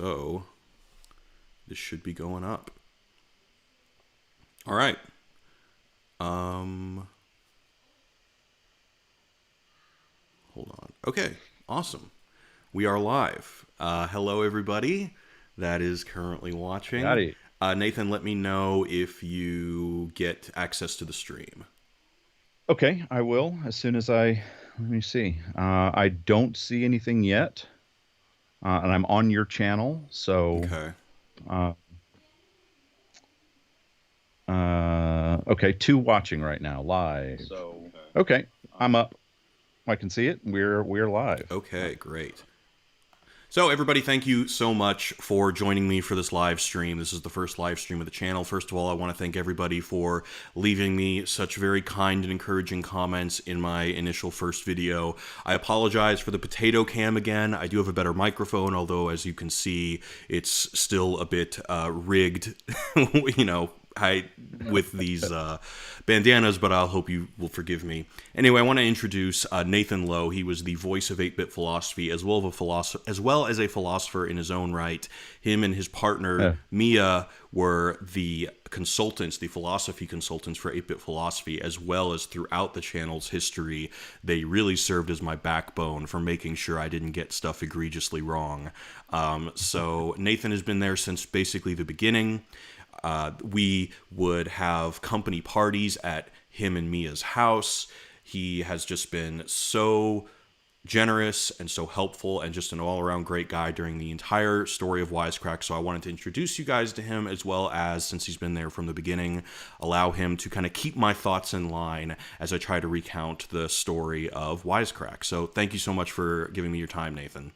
So this should be going up. All right. Hold on. Okay. Awesome. We are live. Hello, everybody that is currently watching. Howdy. Nathan, let me know if you get access to the stream. Okay, I will as soon as let me see. I don't see anything yet, and I'm on your channel, so, Okay. uh, okay, two watching right now, live. Okay, I'm up. I can see it. We're live. Okay, great. So, everybody, thank you so much for joining me for this live stream. This is the first live stream of the channel. First of all, I want to thank everybody for leaving me such very kind and encouraging comments in my initial first video. I apologize for the potato cam again. I do have a better microphone, although, as you can see, it's still a bit rigged, you know, with these bandanas, but I'll hope you will forgive me. Anyway, I want to introduce Nathan Lowe. He was the voice of 8-Bit Philosophy, as well as a philosopher in his own right. Him and his partner Mia were the consultants, the philosophy consultants for 8-Bit Philosophy, as well as throughout the channel's history. They really served as my backbone for making sure I didn't get stuff egregiously wrong. So Nathan has been there since basically the beginning. We would have company parties at him and Mia's house. He has just been so generous and so helpful and just an all-around great guy during the entire story of Wisecrack. So I wanted to introduce you guys to him, as well as, since he's been there from the beginning, allow him to kind of keep my thoughts in line as I try to recount the story of Wisecrack. So thank you so much for giving me your time, Nathan.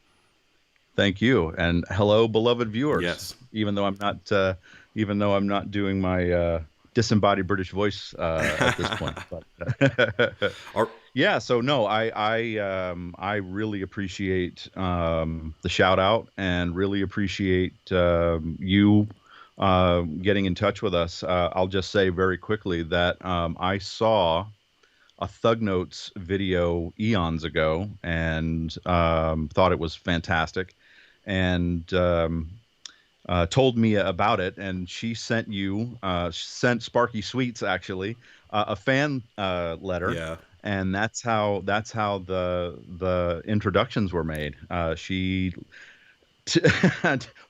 Thank you, and hello, beloved viewers. Yes. Even though I'm not doing my disembodied British voice at this point. But, yeah, so no, I really appreciate the shout out and really appreciate you getting in touch with us. I'll just say very quickly that I saw a Thug Notes video eons ago and thought it was fantastic, and told Mia about it, and she sent Sparky Sweets actually a fan letter. Yeah. And that's how the introductions were made. I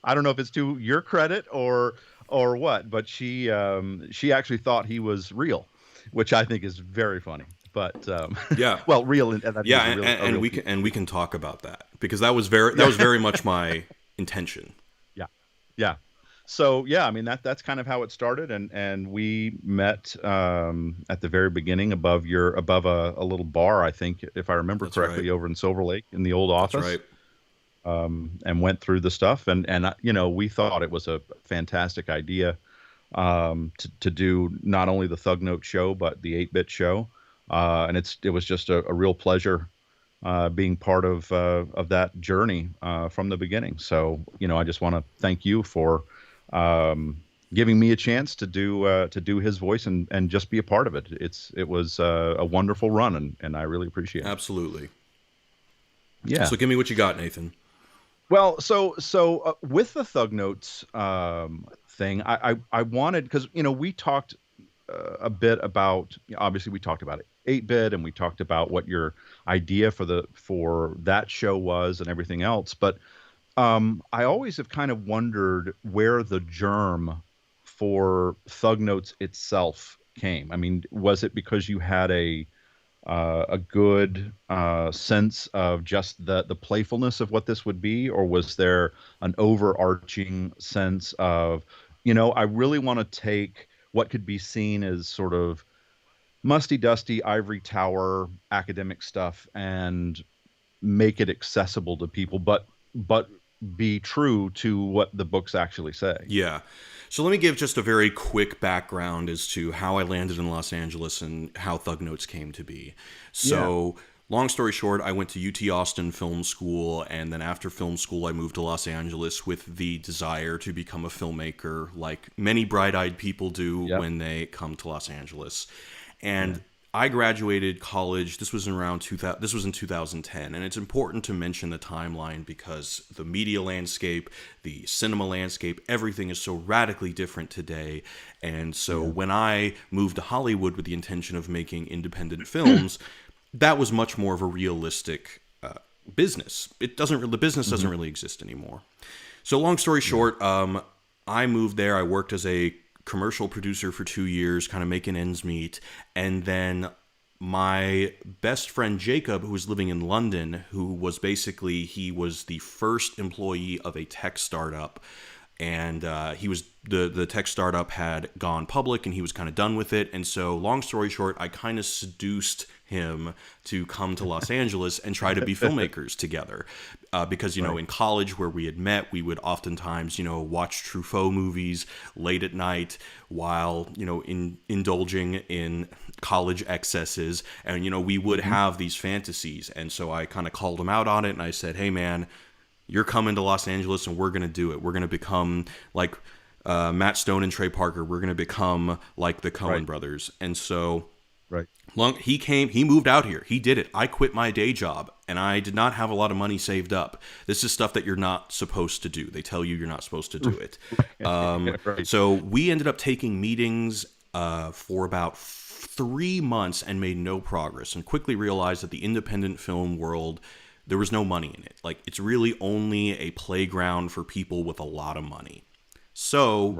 don't know if it's to your credit or what, but she actually thought he was real, which I think is very funny. But yeah, well, real. And we can talk about that, because that was very much my intention. Yeah. So yeah, I mean that's kind of how it started, and we met at the very beginning above a little bar, I think, if I remember correctly, over in Silver Lake in the old office. That's right. And went through the stuff, and you know, we thought it was a fantastic idea to do not only the Thug Note show but the 8-Bit show, and it was just a real pleasure being part of that journey from the beginning. So, you know, I just want to thank you for giving me a chance to do his voice and just be a part of it. It was a wonderful run, and I really appreciate it. Absolutely. Yeah. So give me what you got, Nathan. Well, so with the Thug Notes thing, I wanted, because, you know, we talked a bit about, obviously we talked about it 8-Bit, and we talked about what your idea for that show was and everything else. But I always have kind of wondered where the germ for Thug Notes itself came. I mean, was it because you had a good sense of just the playfulness of what this would be, or was there an overarching sense of, you know, I really want to take what could be seen as sort of musty, dusty, ivory tower academic stuff and make it accessible to people, but be true to what the books actually say. Yeah. So let me give just a very quick background as to how I landed in Los Angeles and how Thug Notes came to be. So, long story short, I went to UT Austin Film School, and then after film school, I moved to Los Angeles with the desire to become a filmmaker, like many bright-eyed people do when they come to Los Angeles. And I graduated college. This was in around 2000. This was in 2010, and it's important to mention the timeline because the media landscape, the cinema landscape, everything is so radically different today. And so when I moved to Hollywood with the intention of making independent films, that was much more of a realistic business. The business doesn't really exist anymore. So long story short, I moved there. I worked as a commercial producer for 2 years, kind of making ends meet. And then my best friend Jacob, who was living in London, he was the first employee of a tech startup. And the tech startup had gone public and he was kind of done with it. And so long story short, I kind of seduced him to come to Los Angeles and try to be filmmakers together. Because, in college where we had met, we would oftentimes, watch Truffaut movies late at night while, indulging in college excesses. And, we would have these fantasies. And so I kind of called him out on it and I said, hey, man, you're coming to Los Angeles and we're going to do it. We're going to become like Matt Stone and Trey Parker. We're going to become like the Coen brothers. And so he moved out here. He did it. I quit my day job and I did not have a lot of money saved up. This is stuff that you're not supposed to do. They tell you you're not supposed to do it. So we ended up taking meetings for about 3 months and made no progress and quickly realized that the independent film world, there was no money in it. Like, it's really only a playground for people with a lot of money. So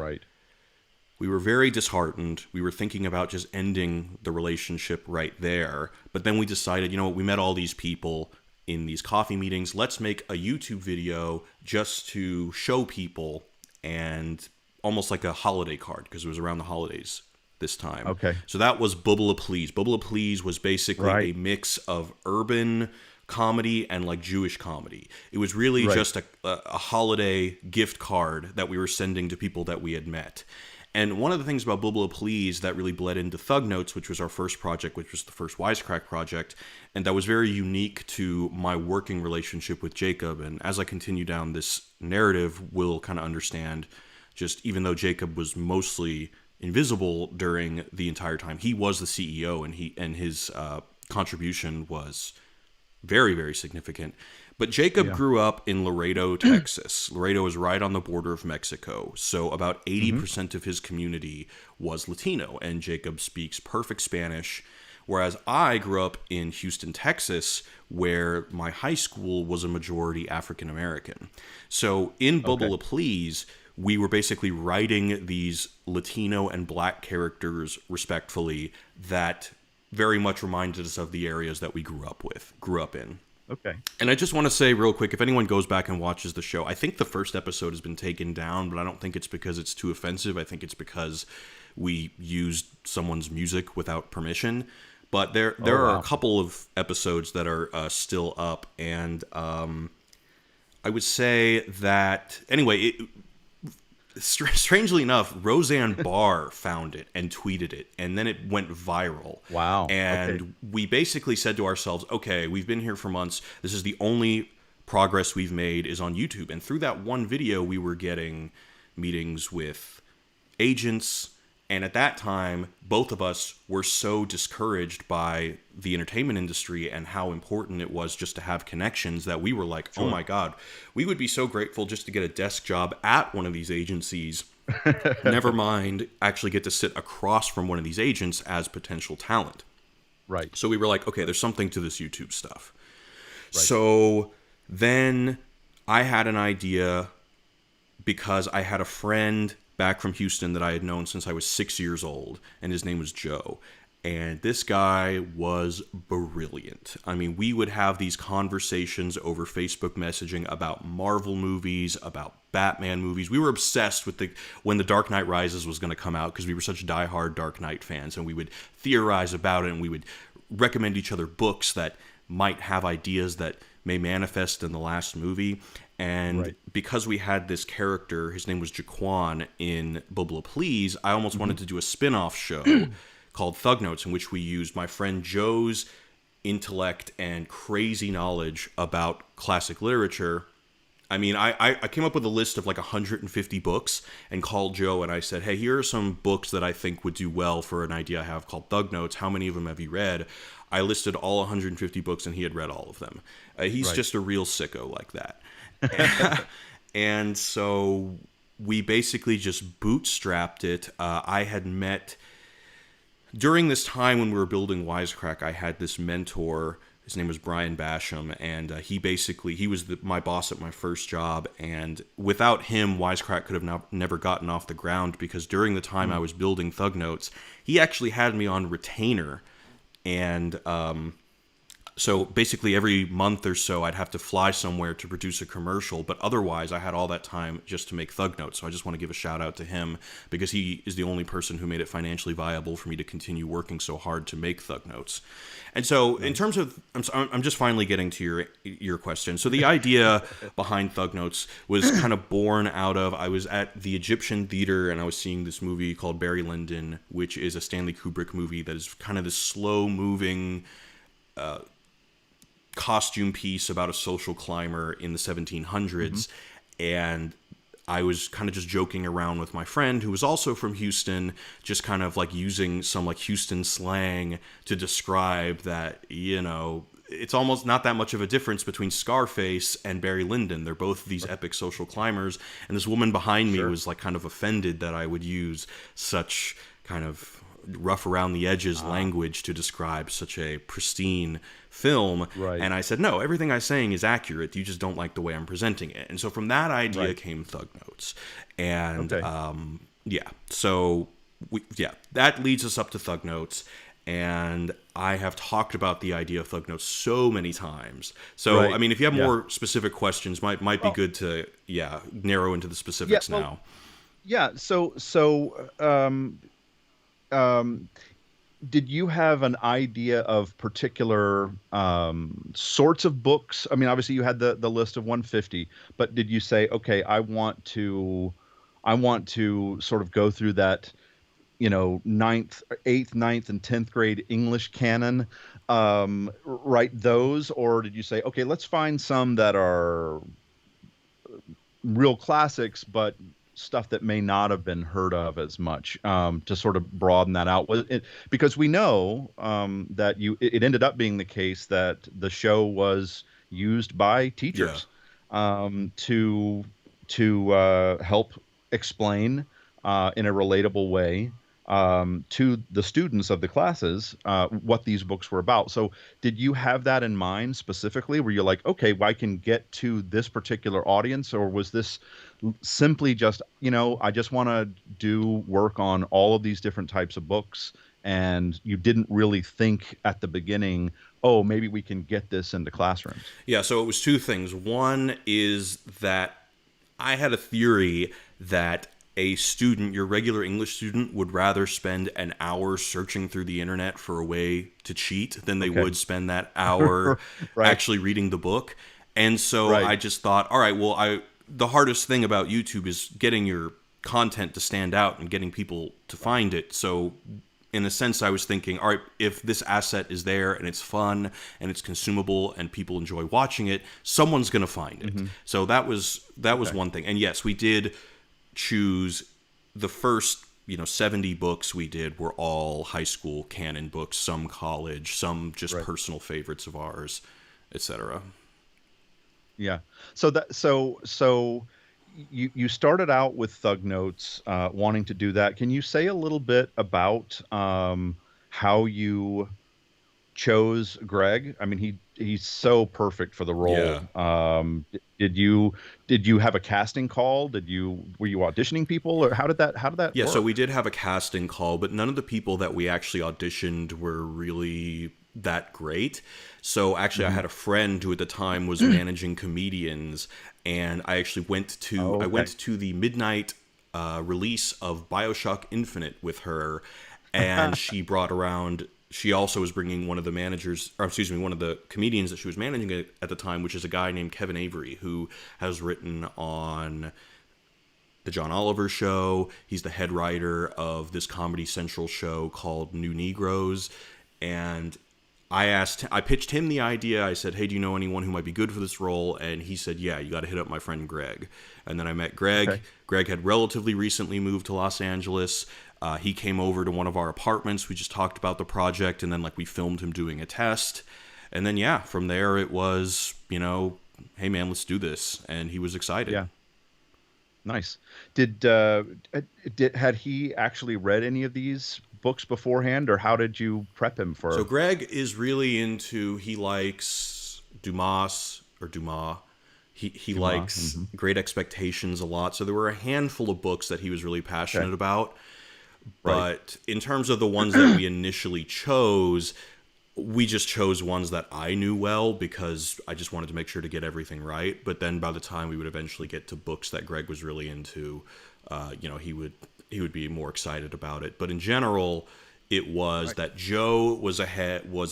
we were very disheartened. We were thinking about just ending the relationship right there. But then we decided, we met all these people in these coffee meetings. Let's make a YouTube video just to show people, and almost like a holiday card, because it was around the holidays this time. Okay. So that was Bubble Please. Bubble Please was basically a mix of urban comedy and like Jewish comedy. It was really just a holiday gift card that we were sending to people that we had met. And one of the things about Bubble Please that really bled into Thug Notes, which was our first project, which was the first Wisecrack project, and that was very unique to my working relationship with Jacob. And as I continue down this narrative, we'll kind of understand, just even though Jacob was mostly invisible during the entire time, he was the CEO, and his contribution was very, very significant. But Jacob grew up in Laredo, Texas. Laredo is right on the border of Mexico. So about 80% of his community was Latino, and Jacob speaks perfect Spanish. Whereas I grew up in Houston, Texas, where my high school was a majority African American. So in Bubble Please, we were basically writing these Latino and Black characters respectfully that very much reminded us of the areas that we grew up in. Okay. And I just want to say real quick, if anyone goes back and watches the show, I think the first episode has been taken down, but I don't think it's because it's too offensive. I think it's because we used someone's music without permission. But there are a couple of episodes that are still up, and I would say that anyway. Strangely enough, Roseanne Barr found it and tweeted it, and then it went viral. Wow. And we basically said to ourselves, okay, we've been here for months. This is the only progress we've made is on YouTube. And through that one video, we were getting meetings with agents. And at that time, both of us were so discouraged by the entertainment industry and how important it was just to have connections that we were like, oh my God, we would be so grateful just to get a desk job at one of these agencies. Never mind actually get to sit across from one of these agents as potential talent. Right. So we were like, okay, there's something to this YouTube stuff. Right. So then I had an idea because I had a friend back from Houston that I had known since I was 6 years old, and his name was Joe. And this guy was brilliant. I mean, we would have these conversations over Facebook messaging about Marvel movies, about Batman movies. We were obsessed with when The Dark Knight Rises was going to come out because we were such diehard Dark Knight fans, and we would theorize about it, and we would recommend each other books that might have ideas that may manifest in the last movie. And because we had this character, his name was Jaquan in Bubble Please, I almost wanted to do a spin-off show called Thug Notes, in which we used my friend Joe's intellect and crazy knowledge about classic literature I mean, I came up with a list of like 150 books and called Joe and I said, hey, here are some books that I think would do well for an idea I have called Thug Notes. How many of them have you read? I listed all 150 books and he had read all of them. He's Right. just a real sicko like that. And so we basically just bootstrapped it. I had met during this time when we were building Wisecrack, I had this mentor. His name was Brian Basham, and he was my boss at my first job. And without him, Wisecrack could have never gotten off the ground because during the time I was building Thug Notes, he actually had me on retainer, and so basically every month or so I'd have to fly somewhere to produce a commercial, but otherwise I had all that time just to make Thug Notes. So I just want to give a shout out to him because he is the only person who made it financially viable for me to continue working so hard to make Thug Notes. And so in terms of, I'm just finally getting to your question. So the idea behind Thug Notes was kind of born out of, I was at the Egyptian Theater and I was seeing this movie called Barry Lyndon, which is a Stanley Kubrick movie that is kind of this slow moving costume piece about a social climber in the 1700s. And I was kind of just joking around with my friend who was also from Houston, just kind of like using some like Houston slang to describe that, it's almost not that much of a difference between Scarface and Barry Lyndon. They're both these epic social climbers. And this woman behind me was like kind of offended that I would use such kind of rough around the edges language to describe such a pristine film. Right. And I said, no, everything I'm saying is accurate. You just don't like the way I'm presenting it. And so from that idea Right. came Thug Notes. And Okay. so that leads us up to Thug Notes. And I have talked about the idea of Thug Notes so many times. So, Right. I mean, if you have Yeah. more specific questions, might be Well, good to, narrow into the yeah. specifics Well, now. yeah. Um, did you have an idea of particular sorts of books? I mean, obviously you had the list of 150, but did you say, okay, I want to sort of go through that, ninth, eighth, ninth, and 10th grade English canon, write those, or did you say, okay, let's find some that are real classics, but stuff that may not have been heard of as much, to sort of broaden that out? Because we know that it ended up being the case that the show was used by Yeah. teachers to help explain in a relatable way to the students of the classes what these books were about. So, did you have that in mind specifically? Were you like, okay, well, I can get to this particular audience, or was this simply just, I just want to do work on all of these different types of books, and you didn't really think at the beginning, oh, maybe we can get this into classrooms? Yeah, so it was two things. One is that I had a theory that your regular English student, would rather spend an hour searching through the internet for a way to cheat than they Okay. would spend that hour Right. actually reading the book. And so Right. I just thought, all right, well, the hardest thing about YouTube is getting your content to stand out and getting people to find it. So in a sense, I was thinking, all right, if this asset is there and it's fun and it's consumable and people enjoy watching it, someone's going to find it. So that was one thing. And yes, we did choose the first 70 books we did were all high school canon books, some college, some just Right. personal favorites of ours, etc. Yeah. So you started out with Thug Notes, wanting to do that. Can you say a little bit about how you chose Greg? I mean, he's so perfect for the role. Yeah. Did you have a casting call? Were you auditioning people, or how did that Yeah, so we work? did have a casting call, but none of the people that we actually auditioned were really that great. So actually, I Hmm. had a friend who at the time was managing comedians, and I actually Oh, I okay. went to the midnight release of BioShock Infinite with her, and she brought around. She also was bringing one of the managers, or excuse me, one of the comedians that she was managing at the time, which is a guy named Kevin Avery, who has written on the John Oliver Show. He's the head writer of this Comedy Central show called New Negroes. And I pitched him the idea. I said, "Hey, do you know anyone who might be good for this role?" And he said, "Yeah, you got to hit up my friend Greg." And then I met Greg. Okay. Greg had relatively recently moved to Los Angeles. He came over to one of our apartments. We just talked about the project, and then like we filmed him doing a test. And then yeah, from there it was, hey man, let's do this. And he was excited. Yeah. Nice. Had he actually read any of these books beforehand, or how did you prep him So for Greg is really into, he likes Dumas or Dumas. He Dumas? likes Hmm. Great Expectations a lot. So there were a handful of books that he was really Okay. passionate about. Right. But in terms of the ones that we initially chose, we just chose ones that I knew well because I just wanted to make sure to get everything right. But then by the time we would eventually get to books that Greg was really into, he would be more excited about it. But in general, it was Right. that Joe was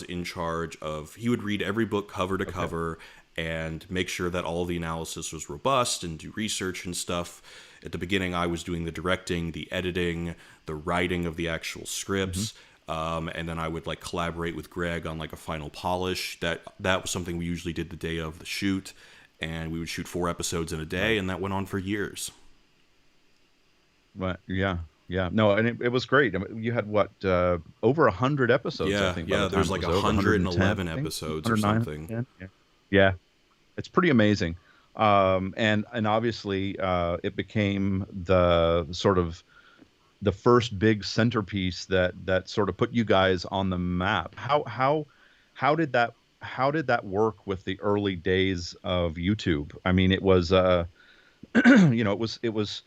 in charge of, he would read every book cover to Okay. cover and make sure that all the analysis was robust and do research and stuff. At the beginning, I was doing the directing, the editing, the writing of the actual Hmm. scripts. And then I would like collaborate with Greg on like a final polish. That was something we usually did the day of the shoot, and we would shoot 4 episodes in a day, Right. and that went on for years. Right. Yeah. Yeah. No, and it was great. I mean, you had what, over 100 episodes, I Yeah, think, by yeah. the time There's it like was over. 110, 111 I think. episodes or 109, something. 110. Yeah. Yeah. It's pretty amazing. And obviously, it became the sort of the first big centerpiece that sort of put you guys on the map. How did that work with the early days of YouTube? I mean, it was it was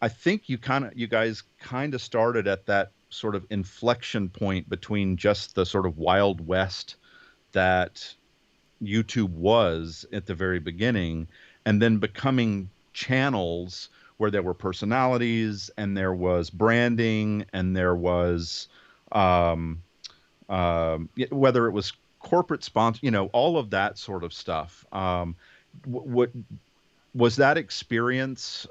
I think you guys kind of started at that sort of inflection point between just the sort of Wild West that YouTube was at the very beginning, and then becoming channels where there were personalities and there was branding and there was um, whether it was corporate sponsor, all of that sort of stuff. What was that experience?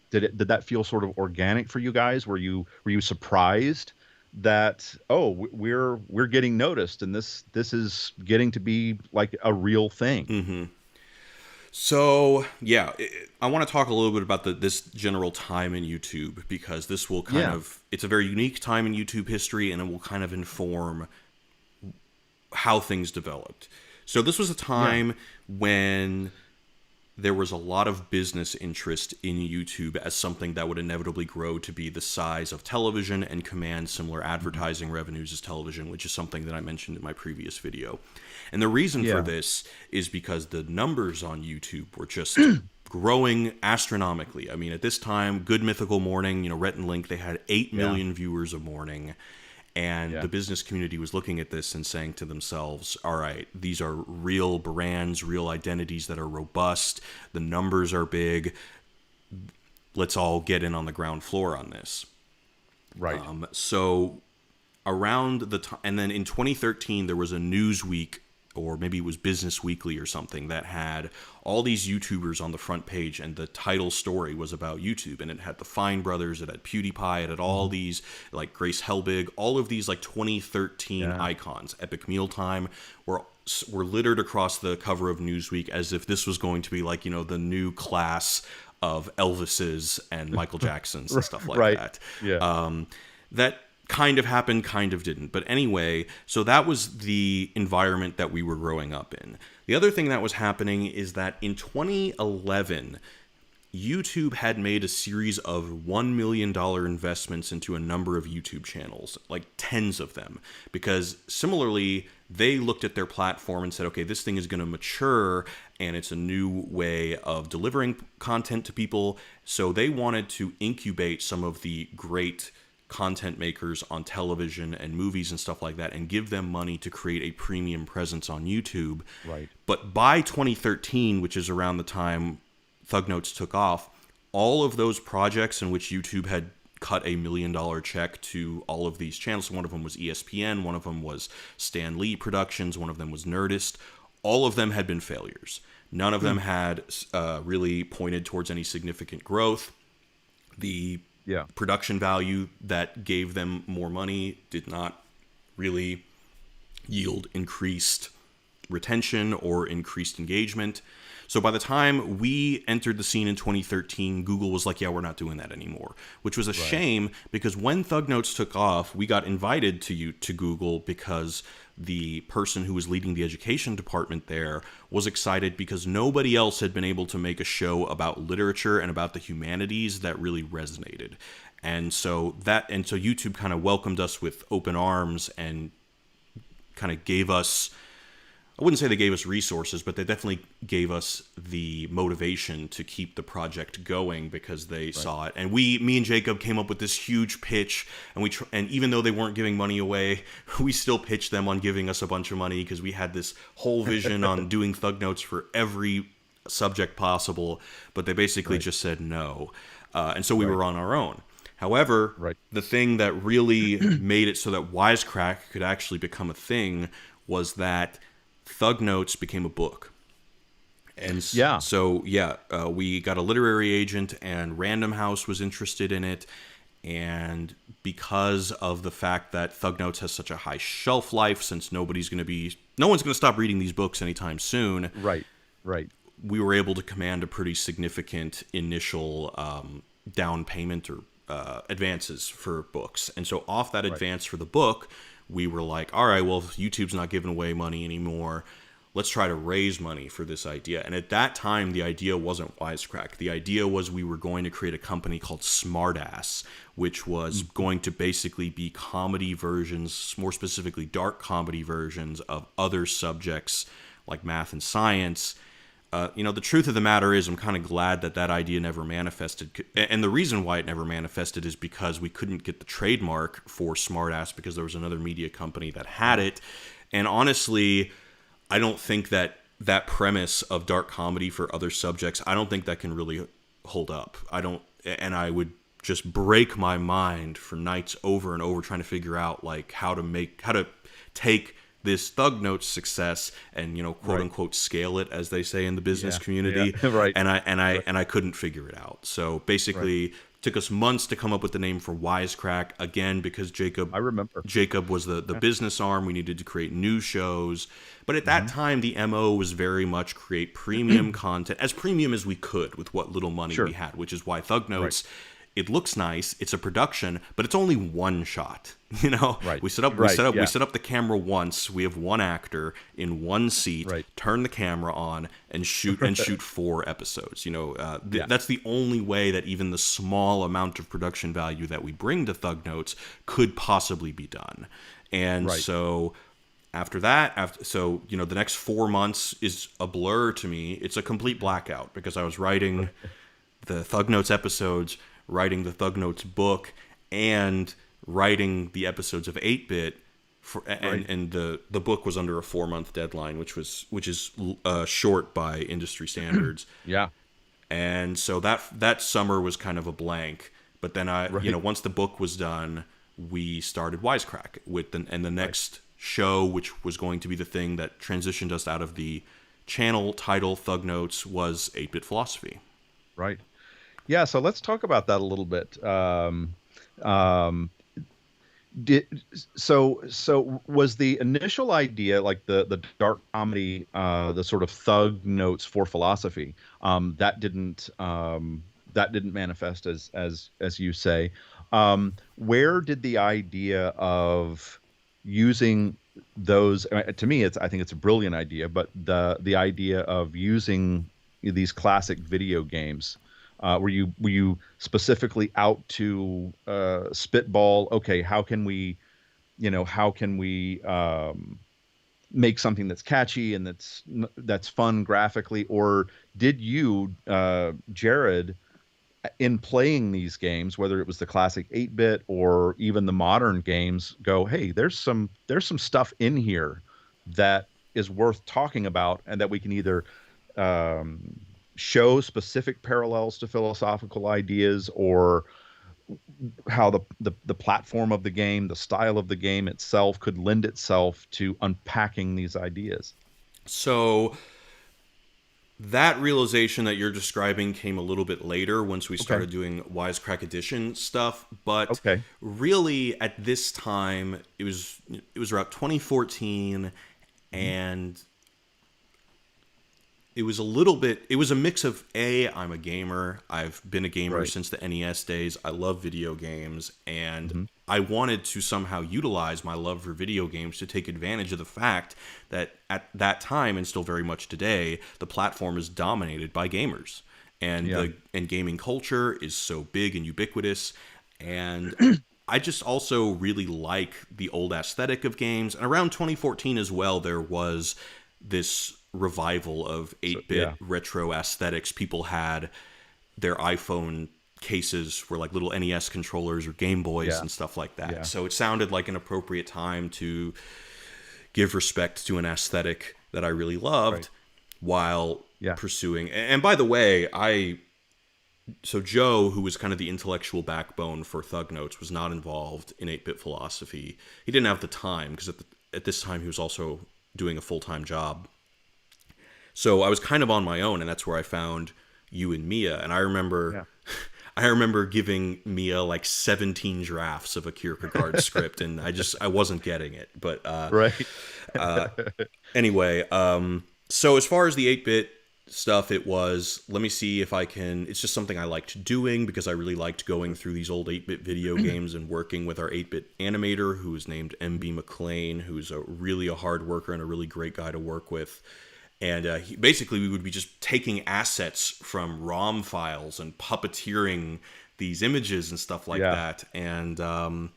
Did that feel sort of organic for you guys? Were you surprised that, oh, we're getting noticed and this is getting to be like a real thing? So yeah, I want to talk a little bit about this general time in YouTube because this will kind Yeah, of, it's a very unique time in YouTube history, and it will kind of inform how things developed. So this was a yeah, time when there was a lot of business interest in YouTube as something that would inevitably grow to be the size of television and command similar mhm, advertising revenues as television, which is something that I mentioned in my previous video. And the reason for yeah, this is because the numbers on YouTube were just growing astronomically. I mean, at this time, Good Mythical Morning, Rhett and Link, they had 8 yeah, million viewers a morning. And yeah, the business community was looking at this and saying to themselves, all right, these are real brands, real identities that are robust. The numbers are big. Let's all get in on the ground floor on this. right. So around the time, and then in 2013, there was a Newsweek, or maybe it was Business Weekly or something, that had all these YouTubers on the front page, and the title story was about YouTube, and it had the Fine Brothers, it had PewDiePie, it had all Mhm. these, like Grace Helbig, all of these like 2013 Yeah, icons. Epic Mealtime were littered across the cover of Newsweek as if this was going to be like, the new class of Elvises and Michael Jacksons and stuff like right. that. Yeah, That kind of happened, kind of didn't. But anyway, so that was the environment that we were growing up in. The other thing that was happening is that in 2011, YouTube had made a series of $1 million investments into a number of YouTube channels, like tens of them, because similarly, they looked at their platform and said, okay, this thing is going to mature and it's a new way of delivering content to people. So they wanted to incubate some of the great content makers on television and movies and stuff like that and give them money to create a premium presence on YouTube. right. But by 2013, which is around the time Thug Notes took off, all of those projects in which YouTube had cut $1 million check to all of these channels. So one of them was ESPN, one of them was Stan Lee Productions, one of them was Nerdist. All of them had been failures. None of them Hmm. had really pointed towards any significant growth. The Yeah, production value that gave them more money did not really yield increased retention or increased engagement. So by the time we entered the scene in 2013, Google was like, yeah, we're not doing that anymore, which was a Right. shame because when Thug Notes took off, we got invited to Google because the person who was leading the education department there was excited because nobody else had been able to make a show about literature and about the humanities that really resonated. And so YouTube kind of welcomed us with open arms and kind of gave us, I wouldn't say they gave us resources, but they definitely gave us the motivation to keep the project going because they Right. saw it. And me and Jacob came up with this huge pitch, and even though they weren't giving money away, we still pitched them on giving us a bunch of money because we had this whole vision on doing Thug Notes for every subject possible, but they basically Right. just said no. And so we Right. were on our own. However, Right. the thing that really made it so that Wisecrack could actually become a thing was that Thug Notes became a book. And Yeah. so, yeah, we got a literary agent, and Random House was interested in it. And because of the fact that Thug Notes has such a high shelf life, since no one's going to stop reading these books anytime soon, Right. Right. we were able to command a pretty significant initial down payment or advances for books. And so off that Right. advance for the book, we were like, all right, well, YouTube's not giving away money anymore. Let's try to raise money for this idea. And at that time, the idea wasn't Wisecrack. The idea was we were going to create a company called Smartass, which was going to basically be comedy versions, more specifically dark comedy versions of other subjects like math and science. The truth of the matter is, I'm kind of glad that idea never manifested. And the reason why it never manifested is because we couldn't get the trademark for Smartass because there was another media company that had it. And honestly, I don't think that premise of dark comedy for other subjects, I don't think that can really hold up. I would just break my mind for nights over and over trying to figure out like how to take this Thug Notes success and quote Right. unquote scale it, as they say in the business Yeah. community. Yeah. Right. And I couldn't figure it out. So Right. basically, took us months to come up with the name for Wisecrack, again because I remember. Jacob was the Yeah. business arm. We needed to create new shows. But at that Hmm. time, the MO was very much create premium content, as premium as we could with what little money Sure. we had, which is why Thug Right. Notes, it looks nice, it's a production, but it's only one shot. You know, Right. we set up Right. Yeah. we set up the camera once. We have one actor in one seat, Right. turn the camera on, and shoot 4 episodes. Yeah. That's the only way that even the small amount of production value that we bring to Thug Notes could possibly be done. And Right. so after that, the next 4 months is a blur to me. It's a complete blackout because I was writing the Thug Notes episodes, writing the Thug Notes book, and writing the episodes of 8-Bit. Right. And the book was under a 4-month deadline, which is short by industry standards. Yeah. And so that summer was kind of a blank. But then Right. once the book was done, we started Wisecrack and the Right. next show, which was going to be the thing that transitioned us out of the channel title Thug Notes, was 8-Bit Philosophy. Right. Yeah. So let's talk about that a little bit. Um, did so was the initial idea like the dark comedy, the sort of Thug Notes for philosophy, that didn't manifest as you say. Where did the idea of using those, to me, I think it's a brilliant idea, but the idea of using these classic video games, were you specifically out to spitball, okay, how can we make something that's catchy and that's fun graphically, or did you, Jared, in playing these games, whether it was the classic 8-bit or even the modern games, go, hey, there's some stuff in here that is worth talking about, and that we can either um, show specific parallels to philosophical ideas, or how the platform of the game, the style of the game itself could lend itself to unpacking these ideas. So That realization that you're describing came a little bit later once we Okay. started doing Wisecrack Edition stuff, but Okay. really at this time it was around 2014, Mhm. and it was a mix of I'm a gamer. I've been a gamer Right. since the NES days. I love video games, and Hmm. I wanted to somehow utilize my love for video games to take advantage of the fact that at that time, and still very much today, the platform is dominated by gamers. And Yeah. the gaming culture is so big and ubiquitous, and I just also really like the old aesthetic of games. And around 2014 as well, there was this revival of So 8-bit yeah. retro aesthetics. People had their iPhone cases were like little NES controllers or Game Boys Yeah. and stuff like that. Yeah. So it sounded like an appropriate time to give respect to an aesthetic that I really Right. loved while Yeah. pursuing. And by the way, so Joe, who was kind of the intellectual backbone for Thug Notes, was not involved in 8-bit philosophy. He didn't have the time because at this time he was also doing a full-time job. So I was kind of on my own, and that's where I found you and Mia. And I remember, Yeah. I remember giving Mia like 17 drafts of a Kierkegaard script, and I wasn't getting it. But Right. anyway, so as far as the 8-bit stuff, it was, let me see if I can, it's just something I liked doing because I really liked going through these old 8-bit video games and working with our 8-bit animator, who is named MB McLean, who's really a hard worker and a really great guy to work with. And basically, we would be just taking assets from ROM files and puppeteering these images and stuff like Yeah. that. And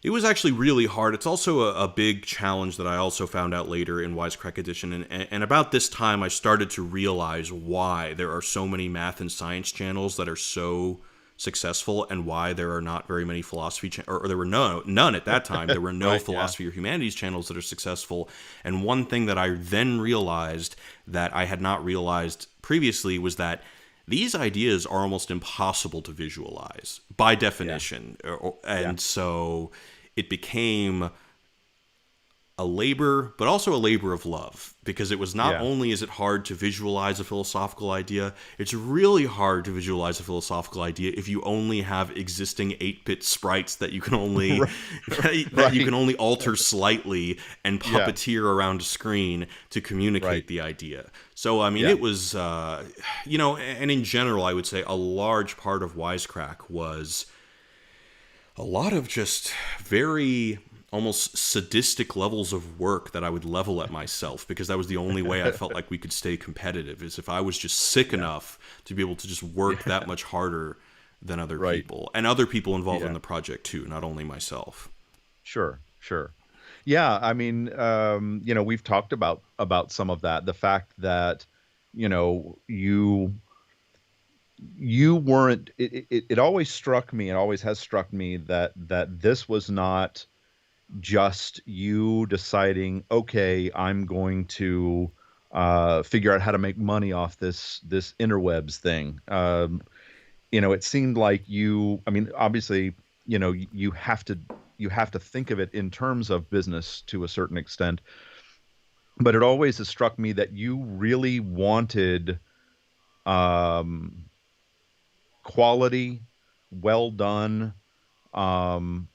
it was actually really hard. It's also a big challenge that I also found out later in Wisecrack Edition. And about this time, I started to realize why there are so many math and science channels that are so successful, and why there are not very many philosophy or there were none at that time. There were no Right. Yeah. philosophy or humanities channels that are successful. And one thing that I then realized that I had not realized previously was that these ideas are almost impossible to visualize by Yeah. definition. Yeah. And so it became a labor, but also a labor of love, because it was not Yeah. only is it hard to visualize a philosophical idea, it's really hard to visualize a philosophical idea if you only have existing 8-bit sprites that you can only Right. that you Right. can only alter slightly and Yeah. puppeteer around a screen to Right. communicate the idea. So I mean, Yeah. it was and in general, I would say a large part of Wisecrack was a lot of just very almost sadistic levels of work that I would level at myself, because that was the only way I felt like we could stay competitive, is if I was just sick Yeah. enough to be able to just work Yeah. that much harder than other Right. people, and other people involved in Yeah. the project too, not only myself. Sure. Sure. Yeah. I mean, we've talked about some of that. The fact that, you weren't. It always struck me. It always has struck me that this was not just you deciding, okay, I'm going to figure out how to make money off this interwebs thing. It seemed like you. I mean, obviously, you have to think of it in terms of business to a certain extent, but it always has struck me that you really wanted um, quality, well done, um,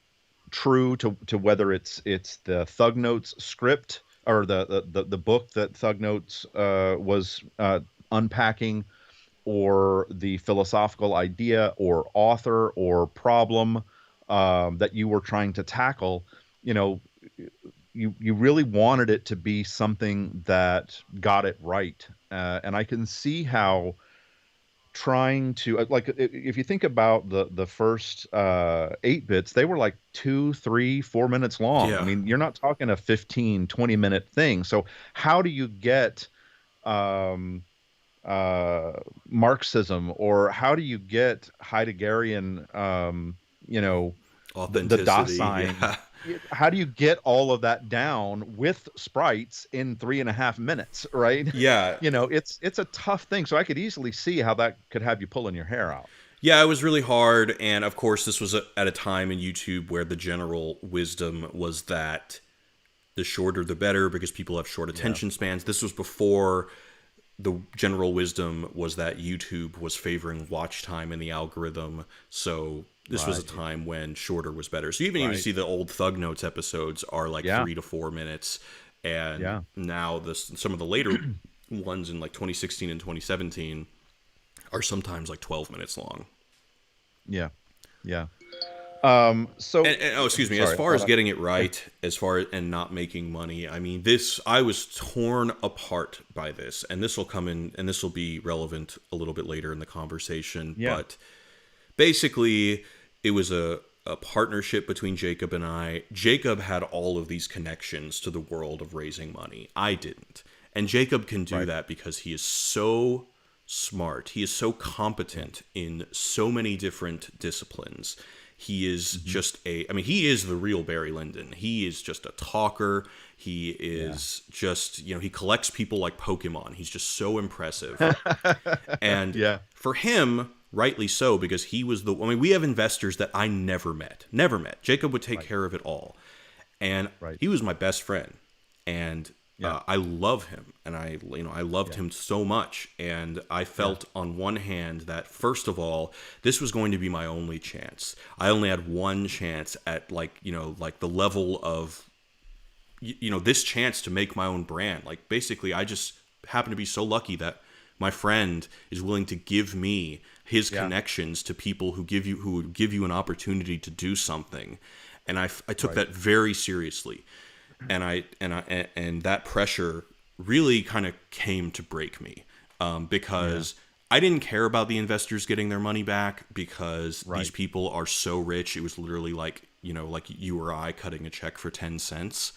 true to whether it's the Thug Notes script or the book that Thug Notes was unpacking, or the philosophical idea or author or problem that you were trying to tackle. You know, you really wanted it to be something that got it right, and I can see how trying to like if you think about the first 8 bits, they were like 2, 3, 4 minutes long. I Yeah. mean, you're not talking a 15, 20 minute thing. So how do you get um Marxism, or how do you get Heideggerian, the Authenticity. Dasein? Yeah. How do you get all of that down with sprites in 3.5 minutes, right? Yeah. It's a tough thing. So I could easily see how that could have you pulling your hair out. Yeah, it was really hard, and of course this was at a time in YouTube where the general wisdom was that the shorter the better, because people have short Yeah. attention spans. This was before the general wisdom was that YouTube was favoring watch time in the algorithm. So this was a Right. time when shorter was better. So even Right. see the old Thug Notes episodes are like Yeah. 3 to 4 minutes, and Yeah. now some of the later ones in like 2016 and 2017 are sometimes like 12 minutes long. Yeah. Yeah. Oh, excuse me. As Sorry. I far thought as getting it yeah. right, as far as and not making money, I mean, I was torn apart by this, and this will come in, and this will be relevant a little bit later in the conversation. Yeah. But basically, it was a partnership between Jacob and I. Jacob had all of these connections to the world of raising money. I didn't, and Jacob can do Right. that because he is so smart. He is so Yeah. competent in so many different disciplines. He is Hmm. just I mean, he is the real Barry Lyndon. He is just a talker. He Yeah. is just, he collects people like Pokemon. He's just so impressive. And Yeah. for him, rightly so, because I mean, we have investors that I never met. Never met. Jacob would take Right. care of it all. And Right. he was my best friend. And Yeah. I love him, and I loved Yeah. him so much, and I Yeah. felt on one hand that first of all, this was going to be my only chance. I only had one chance at like the level of this chance to make my own brand. Like basically, I just happen to be so lucky that my friend is willing to give me his Yeah. connections to people who would give you an opportunity to do something, and I took Right. that very seriously, and that pressure really kind of came to break me, Yeah. because I didn't care about the investors getting their money back because these Right. people are so rich. It was literally like like you or I cutting a check for 10 cents.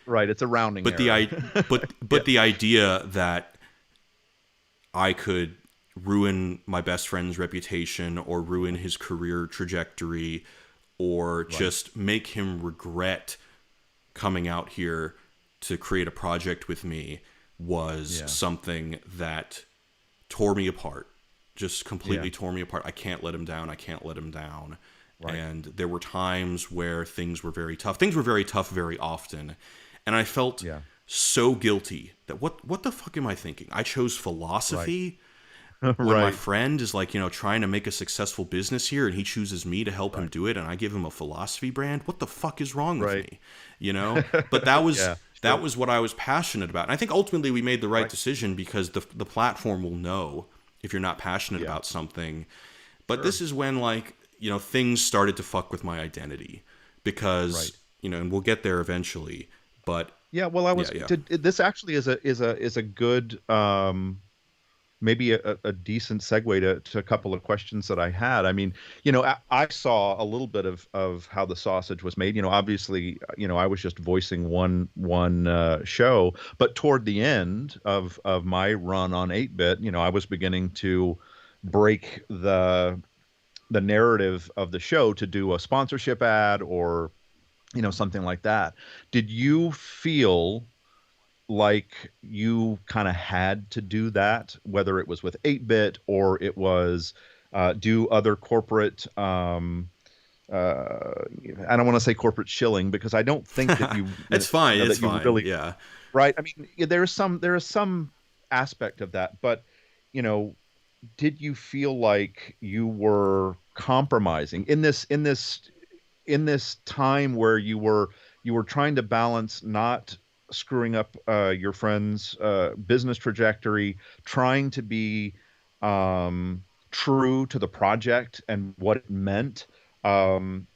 Right. It's a rounding But error. Yeah. the idea that I could ruin my best friend's reputation or ruin his career trajectory or Right. just make him regret coming out here to create a project with me was Yeah. something that tore me apart. Just Yeah. completely tore me apart. I can't let him down. I can't let him down. Right. And there were times where things were very tough. Things were very tough very often. And I felt Yeah. so guilty that what the fuck am I thinking? I chose Right. philosophy when my Right. friend is like, trying to make a successful business here and he chooses me to help him Right. do it and I give him a philosophy brand. What the fuck is wrong with Right. me? But that was Yeah. Sure. what I was passionate about. And I think ultimately we made the right Right. decision because the platform will know if you're not passionate Yeah. about something. But Sure. this is when things started to fuck with my identity Right. because, and we'll get there eventually, but Yeah. Well, I yeah, was. yeah. This actually is a good maybe a decent segue to a couple of questions that I had. I mean, I saw a little bit of how the sausage was made. Obviously, I was just voicing one show, but toward the end of my run on 8-bit, I was beginning to break the narrative of the show to do a sponsorship ad or something like that. Did you feel like you kind of had to do that, whether it was with 8-bit or it was do other corporate, I don't want to say corporate shilling because I don't think that It's fine. It's that you fine. really, Yeah. right? I mean, yeah, there is some aspect of that, but you know, did you feel like you were compromising in this time where you were trying to balance not screwing up your friend's business trajectory, trying to be true to the project and what it meant, and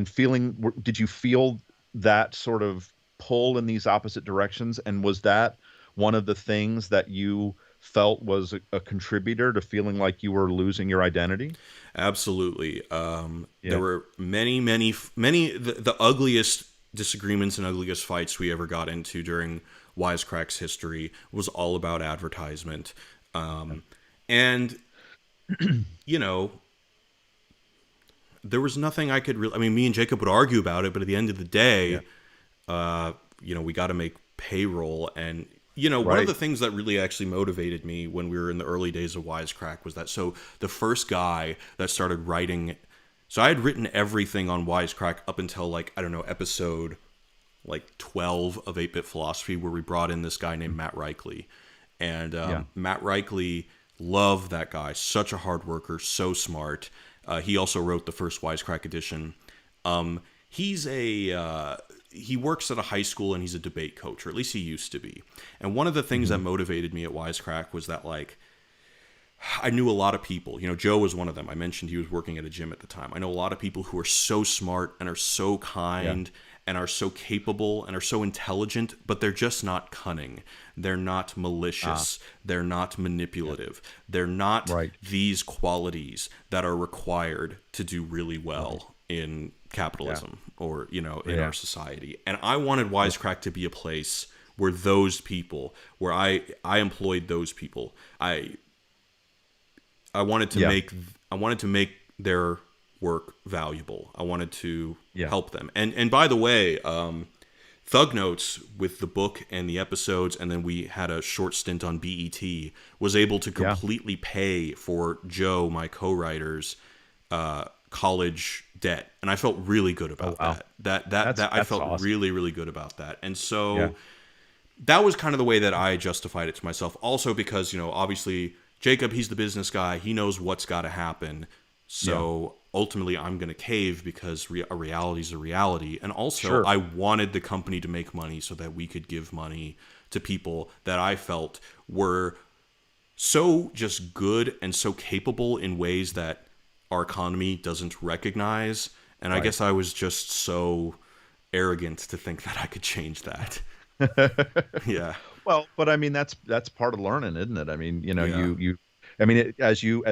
feeling? Did you feel that sort of pull in these opposite directions? And was that one of the things that you felt was a contributor to feeling like you were losing your identity? Absolutely. There Yeah. were many the ugliest disagreements and ugliest fights we ever got into during Wisecrack's history was all about advertisement. And you know, there was nothing I could really. I mean, me and Jacob would argue about it, but at the end of the Yeah. day, we got to make payroll. And, one of Right. the things that really actually motivated me when we were in the early days of Wisecrack was that, so the first guy that started writing, so I had written everything on Wisecrack up until I don't know, episode 12 of 8-Bit Philosophy, where we brought in this guy named Matt Reichley. And Yeah. Matt Reichley, love that guy. Such a hard worker, so smart. He also wrote the first Wisecrack edition. He's he works at a high school and he's a debate coach, or at least he used to be. And one of the things that motivated me at Wisecrack was that, like, I knew a lot of people. You know, Joe was one of them. I mentioned he was working at a gym at the time. I know a lot of people who are so smart and are so kind and are so capable and are so intelligent, but they're just not cunning. They're not malicious. They're not manipulative. They're not Right. these qualities that are required to do really well in capitalism or, you know, in our society. And I wanted Wisecrack to be a place where those people, where I employed those people. I wanted to make their work valuable. I wanted to help them. And by the way, Thug Notes with the book and the episodes, and then we had a short stint on BET, was able to completely pay for Joe, my co-writer's, college debt, and I felt really good about that. That I felt awesome. Really, really good about that. And so that was kind of the way that I justified it to myself. Also because, you know, obviously Jacob, he's the business guy. He knows what's got to happen. So ultimately, I'm going to cave because a reality is a reality. And also, I wanted the company to make money so that we could give money to people that I felt were so just good and so capable in ways that our economy doesn't recognize. And I guess I was just so arrogant to think that I could change that. Yeah. Well, but I mean that's part of learning, isn't it? I mean, you know, I mean, as you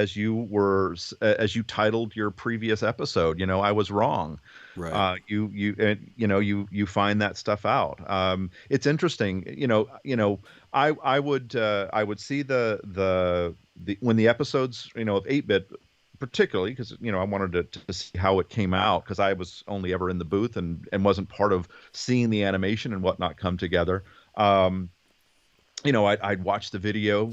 titled your previous episode, you know, I was wrong. Right. You find that stuff out. It's interesting. I would see the when the episodes, you know, of 8-bit, particularly because, you know, I wanted to see how it came out because I was only ever in the booth and wasn't part of seeing the animation and whatnot come together. You know, I'd watch the video,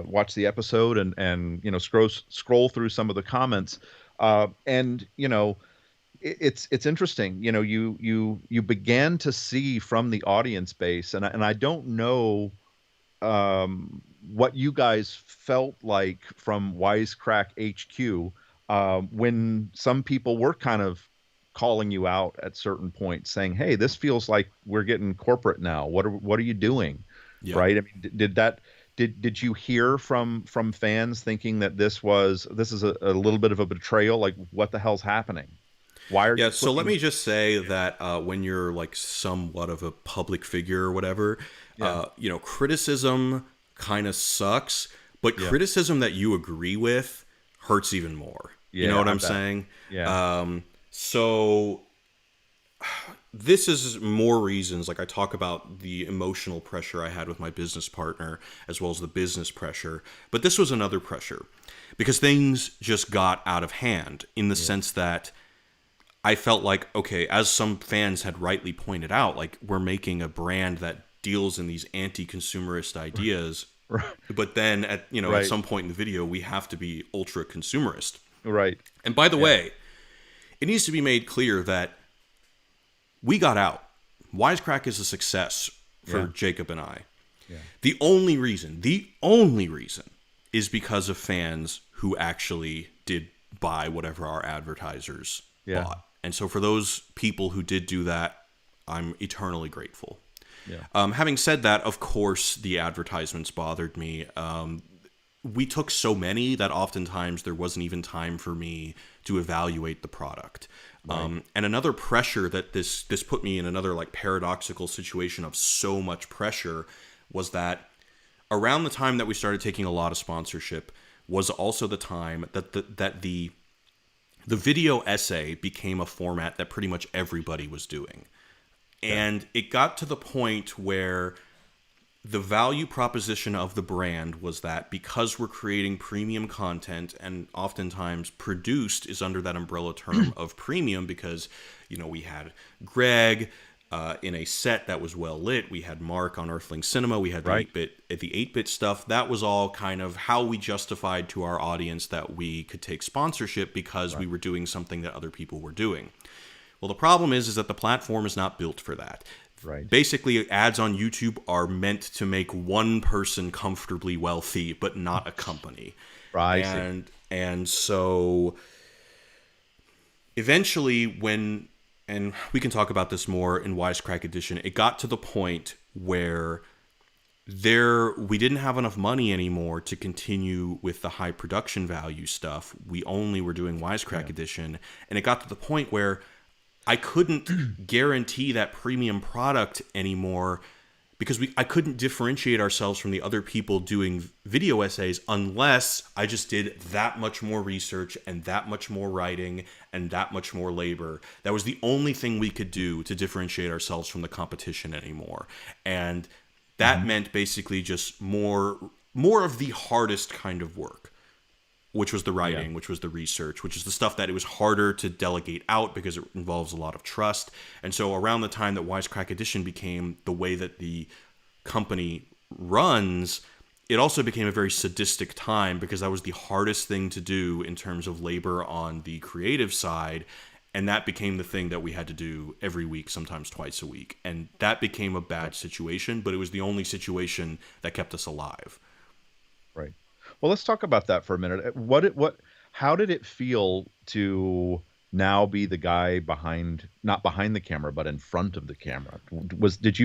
watch the episode, and you know, scroll through some of the comments, and you know, it's interesting. You know, you began to see from the audience base, and I don't know what you guys felt like from Wisecrack HQ when some people were kind of calling you out at certain points, saying, "Hey, this feels like we're getting corporate now. What are you doing?" Yeah. Right? I mean, did you hear from fans thinking that this is a little bit of a betrayal? Like, what the hell's happening? Why are you so let me just say that when you're like somewhat of a public figure or whatever, you know, criticism kind of sucks, but criticism that you agree with hurts even more. You know what I'm saying? Yeah. So this is more reasons, like I talk about the emotional pressure I had with my business partner as well as the business pressure, but this was another pressure because things just got out of hand in the sense that I felt like, okay, as some fans had rightly pointed out, like we're making a brand that deals in these anti-consumerist ideas, but then at some point in the video we have to be ultra consumerist. Right. And by the way, it needs to be made clear that we got out. Wisecrack is a success for Jacob and I. Yeah. The only reason is because of fans who actually did buy whatever our advertisers bought. And so for those people who did do that, I'm eternally grateful. Yeah. Having said that, of course, the advertisements bothered me. We took so many that oftentimes there wasn't even time for me to evaluate the product. Right. And another pressure that this put me in another like paradoxical situation of so much pressure was that around the time that we started taking a lot of sponsorship was also the time that the video essay became a format that pretty much everybody was doing. And it got to the point where the value proposition of the brand was that because we're creating premium content, and oftentimes produced is under that umbrella term of premium because, you know, we had Greg in a set that was well lit. We had Mark on Earthling Cinema. We had the 8-bit stuff. That was all kind of how we justified to our audience that we could take sponsorship because we were doing something that other people were doing. Well, the problem is that the platform is not built for that. Right. basically ads on YouTube are meant to make one person comfortably wealthy, but not a company. I see. And so eventually when, and we can talk about this more in Wisecrack Edition, it got to the point where we didn't have enough money anymore to continue with the high production value stuff. We only were doing Wisecrack Edition, and it got to the point where I couldn't guarantee that premium product anymore because I couldn't differentiate ourselves from the other people doing video essays unless I just did that much more research and that much more writing and that much more labor. That was the only thing we could do to differentiate ourselves from the competition anymore. And that meant basically just more of the hardest kind of work, which was the writing, which was the research, which is the stuff that it was harder to delegate out because it involves a lot of trust. And so around the time that Wisecrack Edition became the way that the company runs, it also became a very sadistic time because that was the hardest thing to do in terms of labor on the creative side. And that became the thing that we had to do every week, sometimes twice a week. And that became a bad situation, but it was the only situation that kept us alive. Right. Well, let's talk about that for a minute. How did it feel to now be the guy not behind the camera, but in front of the camera? Did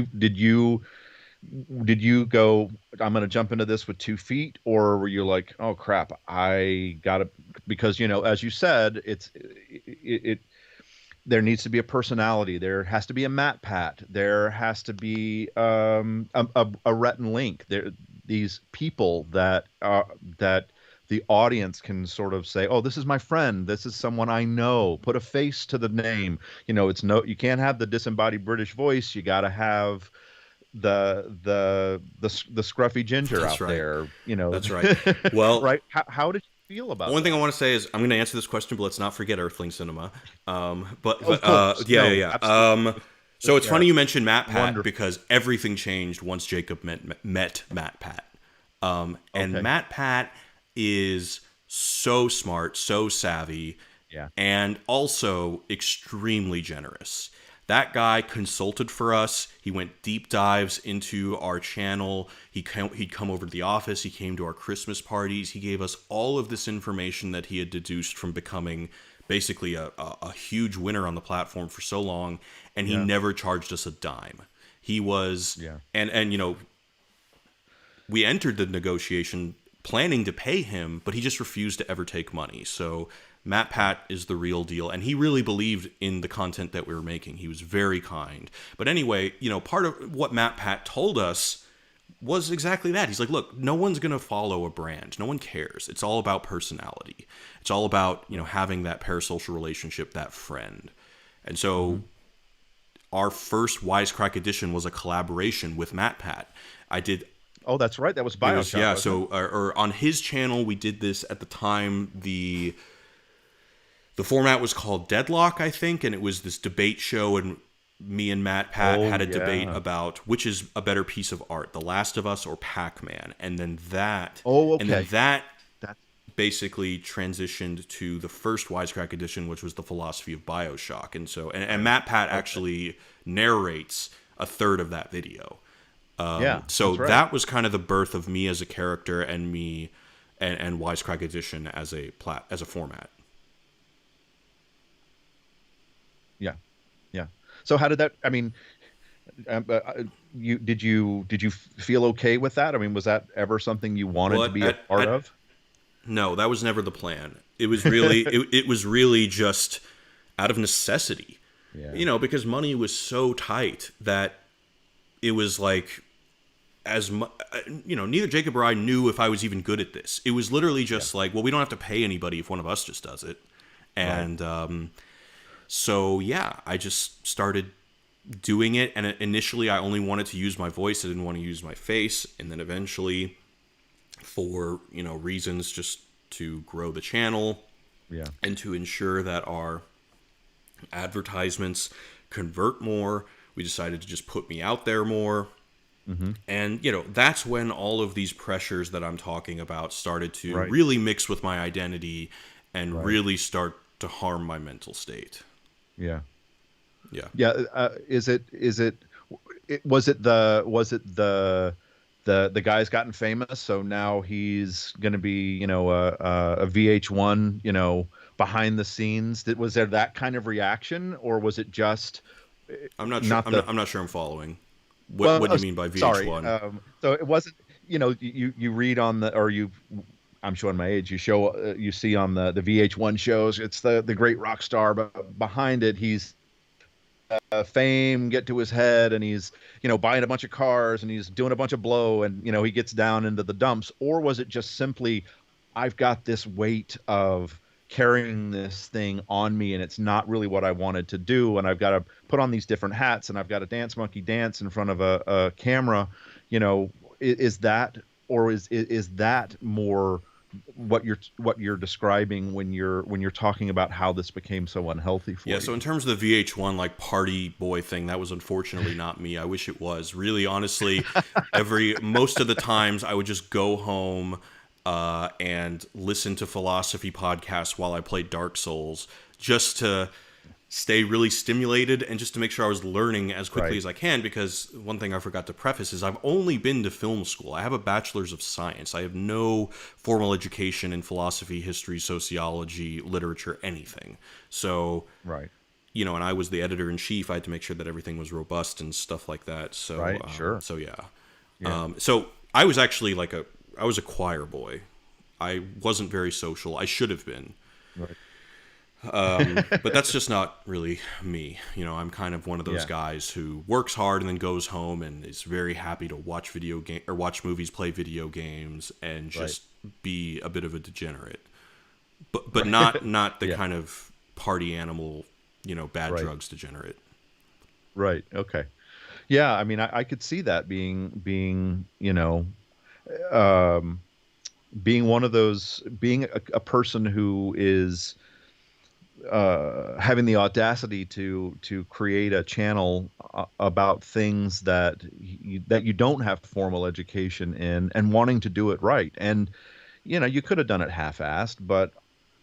you go, I'm going to jump into this with 2 feet, or were you like, oh crap, I gotta, because, as you said, there needs to be a personality. There has to be a Matt Pat. There has to be a Rhett and Link. These people that the audience can sort of say, "Oh, this is my friend. This is someone I know." Put a face to the name. You can't have the disembodied British voice. You got to have the scruffy ginger That's out right. there. That's right. Well, right. How did you feel about one that? thing I want to say is I'm going to answer this question, but let's not forget Earthling Cinema. Of course. Yeah, No, yeah, yeah. absolutely. So it's Yeah. funny you mentioned Matt Pat Wonderful. because everything changed once Jacob met Matt Pat. And Okay. Matt Pat is so smart, so savvy, Yeah. and also extremely generous. That guy consulted for us. He went deep dives into our channel. He'd come over to the office. He came to our Christmas parties. He gave us all of this information that he had deduced from becoming basically a huge winner on the platform for so long, and he Yeah. never charged us a dime. He was, Yeah. and we entered the negotiation planning to pay him, but he just refused to ever take money. So Matt Pat is the real deal, and he really believed in the content that we were making. He was very kind. But anyway, part of what Matt Pat told us was exactly that. He's like, look, no one's going to follow a brand. No one cares. It's all about personality. It's all about, having that parasocial relationship, that friend. And so our first Wisecrack edition was a collaboration with Matt Pat. I did Oh, that's right. That was it was, Bioshock. yeah, wasn't it? so or on his channel we did this at the time. The format was called Deadlock, I think, and it was this debate show, and me and Matt Pat Oh, had a debate yeah. about which is a better piece of art, The Last of Us or Pac-Man. And then that Oh, and then okay. that That's basically transitioned to the first Wisecrack edition, which was the philosophy of Bioshock. And so and Matt Pat actually narrates a third of that video. yeah. So That's right. that was kind of the birth of me as a character and me and Wisecrack Edition as a format. Yeah. Yeah. So how did that? I mean, you feel okay with that? I mean, was that ever something you wanted to Well, be a part of? no, that was never the plan. It was really it was really just out of necessity. Yeah. Because money was so tight that it was like neither Jacob or I knew if I was even good at this. It was literally just like, well, we don't have to pay anybody if one of us just does it. And so yeah, I just started doing it, and initially I only wanted to use my voice. I didn't want to use my face, and then eventually, for reasons just to grow the channel Yeah. and to ensure that our advertisements convert more, we decided to just put me out there more. And that's when all of these pressures that I'm talking about started to Right. really mix with my identity and Right. really start to harm my mental state. Yeah. Yeah. Yeah. Is it Was it the guy's gotten famous, so now he's going to be, a VH1, behind the scenes? Was there that kind of reaction, or was it just I'm not sure. not the I'm not sure I'm following. well? What do you mean by Sorry. VH1? So it wasn't, you read on the or you. I'm showing my age. You see on the VH1 shows, it's the great rock star, but behind it, he's fame get to his head, and he's buying a bunch of cars, and he's doing a bunch of blow, and he gets down into the dumps? Or was it just simply, I've got this weight of carrying this thing on me, and it's not really what I wanted to do, and I've got to put on these different hats, and I've got to dance monkey dance in front of a camera? Is that, or is that more what you're describing when you're talking about how this became so unhealthy for Yeah, so you? in terms of the VH1 like party boy thing, that was unfortunately not me. I wish it was. Really, honestly, every most of the times I would just go home and listen to philosophy podcasts while I played Dark Souls, just to stay really stimulated and just to make sure I was learning as quickly Right. as I can. Because one thing I forgot to preface is I've only been to film school. I have a bachelor's of science. I have no formal education in philosophy, history, sociology, literature, anything. So, Right. and I was the editor in chief. I had to make sure that everything was robust and stuff like that. So, Right. Sure. yeah. Yeah. So I was actually I was a choir boy. I wasn't very social. I should have been. Right. But that's just not really me. I'm kind of one of those Yeah. guys who works hard and then goes home and is very happy to watch watch movies, play video games, and Right. just be a bit of a degenerate. But Right. not the Yeah. kind of party animal, bad Right. drugs degenerate. Right. Okay. Yeah. I mean, I could see that being um, being one of those, being a person who is having the audacity to create a channel about things that you don't have formal education in, and wanting to do it right. And you could have done it half-assed, but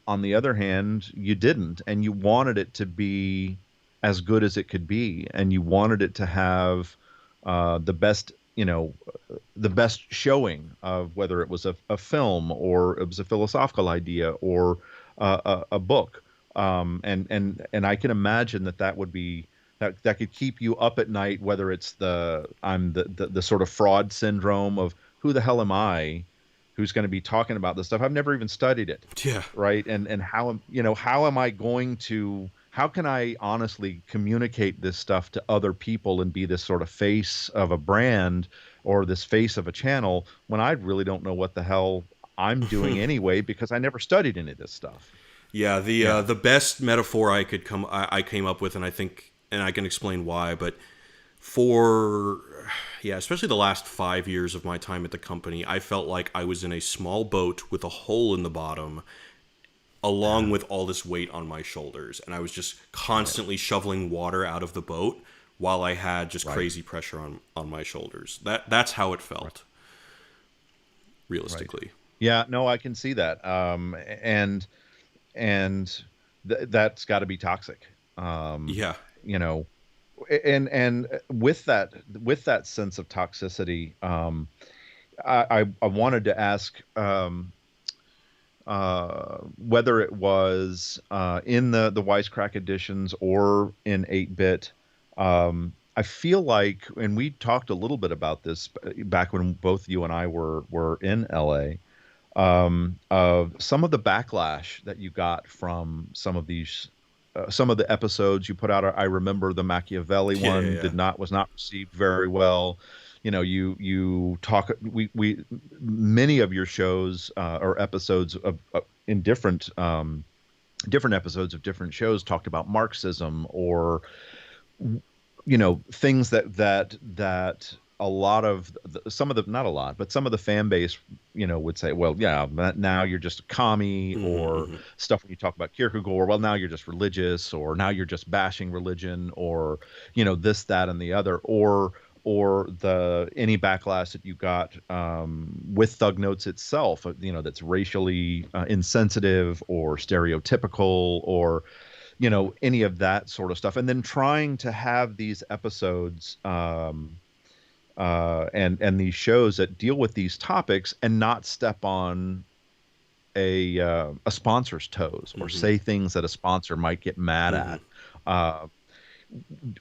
on the other hand, you didn't, and you wanted it to be as good as it could be, and you wanted it to have the best, the best showing of whether it was a film, or it was a philosophical idea, or a book. And I can imagine that would be that could keep you up at night, whether it's the sort of fraud syndrome of, who the hell am I, who's going to be talking about this stuff? I've never even studied it, Yeah. right? And how am I going to, how can I honestly communicate this stuff to other people and be this sort of face of a brand, or this face of a channel, when I really don't know what the hell I'm doing anyway, because I never studied any of this stuff. Yeah, Yeah. the best metaphor I came up with, and I think, and I can explain why, but for, yeah, especially the last 5 years of my time at the company, I felt like I was in a small boat with a hole in the bottom, along with all this weight on my shoulders, and I was just Right. constantly shoveling water out of the boat while I had just Right. crazy pressure on my shoulders. That's how it Right. felt, Right. realistically. Yeah, no, I can see that. And that's got to be toxic. Um, Yeah. you know, and with that sense of toxicity, I wanted to ask, whether it was in the Wisecrack editions or in 8-bit. I feel like, and we talked a little bit about this back when both you and I were in LA, of some of the backlash that you got from some of the episodes you put out. I remember the Machiavelli Yeah, yeah, one yeah. was not received very well. You talk, we many of your shows, or episodes in different episodes of different shows, talked about Marxism, or things that a lot of some of the, not a lot, but some of the fan base would say, well, yeah, but now you're just a commie, or Hmm. stuff when you talk about Kierkegaard, well, now you're just religious, or now you're just bashing religion, or this, that, and the other, or the any backlash that you got with Thug Notes itself, that's racially insensitive or stereotypical, or any of that sort of stuff, and then trying to have these episodes, and these shows that deal with these topics and not step on a sponsor's toes or Hmm. say things that a sponsor might get mad Hmm. at. Uh,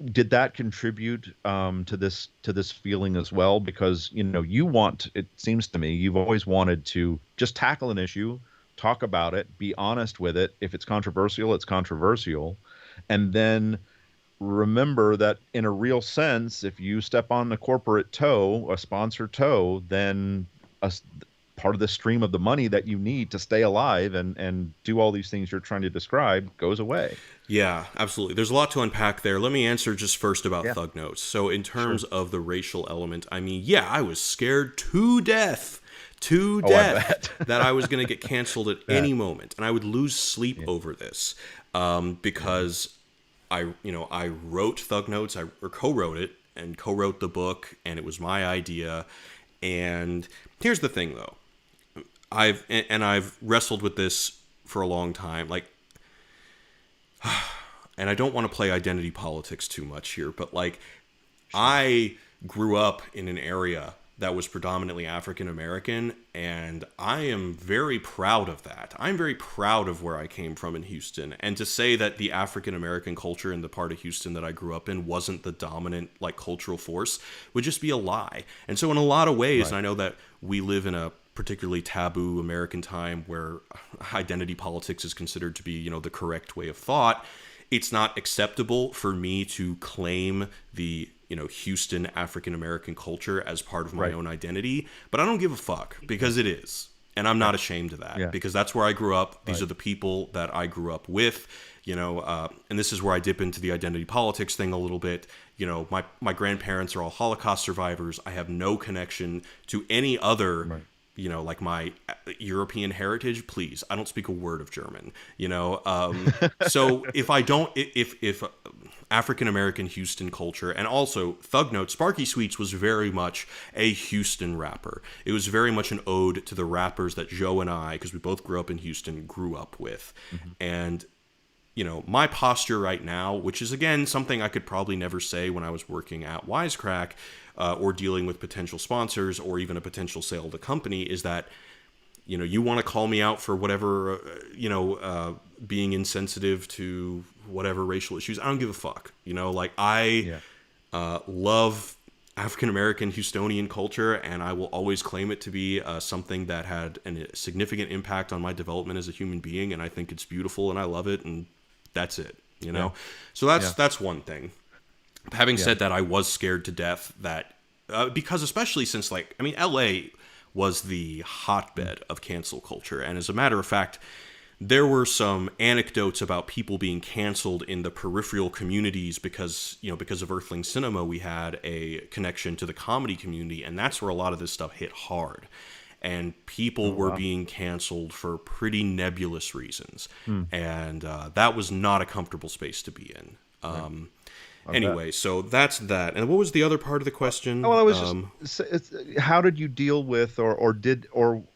did that contribute, to this feeling as well? Because you want, it seems to me, you've always wanted to just tackle an issue, talk about it, be honest with it. If it's controversial, it's controversial, and then remember that in a real sense, if you step on a corporate toe, a sponsor toe, then part of the stream of the money that you need to stay alive and do all these things you're trying to describe goes away. Yeah, absolutely. There's a lot to unpack there. Let me answer just first about Yeah, Thug Notes. So, in terms sure. of the racial element, I mean, yeah, I was scared to Oh, I death bet. that I was going to get canceled at That. any moment, and I would lose sleep Yeah. over this, Yeah. because I wrote Thug Notes, or co-wrote it, and co-wrote the book, and it was my idea. And here's the thing, though. I've wrestled with this for a long time. Like, and I don't want to play identity politics too much here, but like, Sure. I grew up in an area that was predominantly African American, and I am very proud of that. I'm very proud of where I came from in Houston. And to say that the African American culture in the part of Houston that I grew up in wasn't the dominant like cultural force would just be a lie. And so in a lot of ways, Right. and I know that we live in a particularly taboo American time where identity politics is considered to be, the correct way of thought. It's not acceptable for me to claim the Houston African American culture as part of my Right. own identity, but I don't give a fuck because it is. And I'm Yeah. not ashamed of that Yeah. because that's where I grew up. These Right. are the people that I grew up with, and this is where I dip into the identity politics thing a little bit. My grandparents are all Holocaust survivors. I have no connection to any other, Right. like my European heritage. Please, I don't speak a word of German. So if I don't, if African American Houston culture, and also Thug Note, Sparky Sweets was very much a Houston rapper. It was very much an ode to the rappers that Joe and I, because we both grew up in Houston, grew up with. Hmm. And my posture right now, which is again something I could probably never say when I was working at Wisecrack, or dealing with potential sponsors or even a potential sale of the company, is that you want to call me out for whatever, being insensitive to whatever racial issues. I don't give a fuck. Like I Yeah. love African American Houstonian culture, and I will always claim it to be something that had a significant impact on my development as a human being. And I think it's beautiful, and I love it, and that's it. Yeah. So that's Yeah. that's one thing. Having Yeah. said that, I was scared to death that because especially since like I mean LA was the hotbed of cancel culture, and as a matter of fact, there were some anecdotes about people being canceled in the peripheral communities because because of Earthling Cinema we had a connection to the comedy community, and that's where a lot of this stuff hit hard. And people Oh, were wow. being canceled for pretty nebulous reasons, Hmm. and that was not a comfortable space to be in. Right. I bet. Anyway, so that's that. And what was the other part of the Oh, question? well, I was just, how did you deal with, or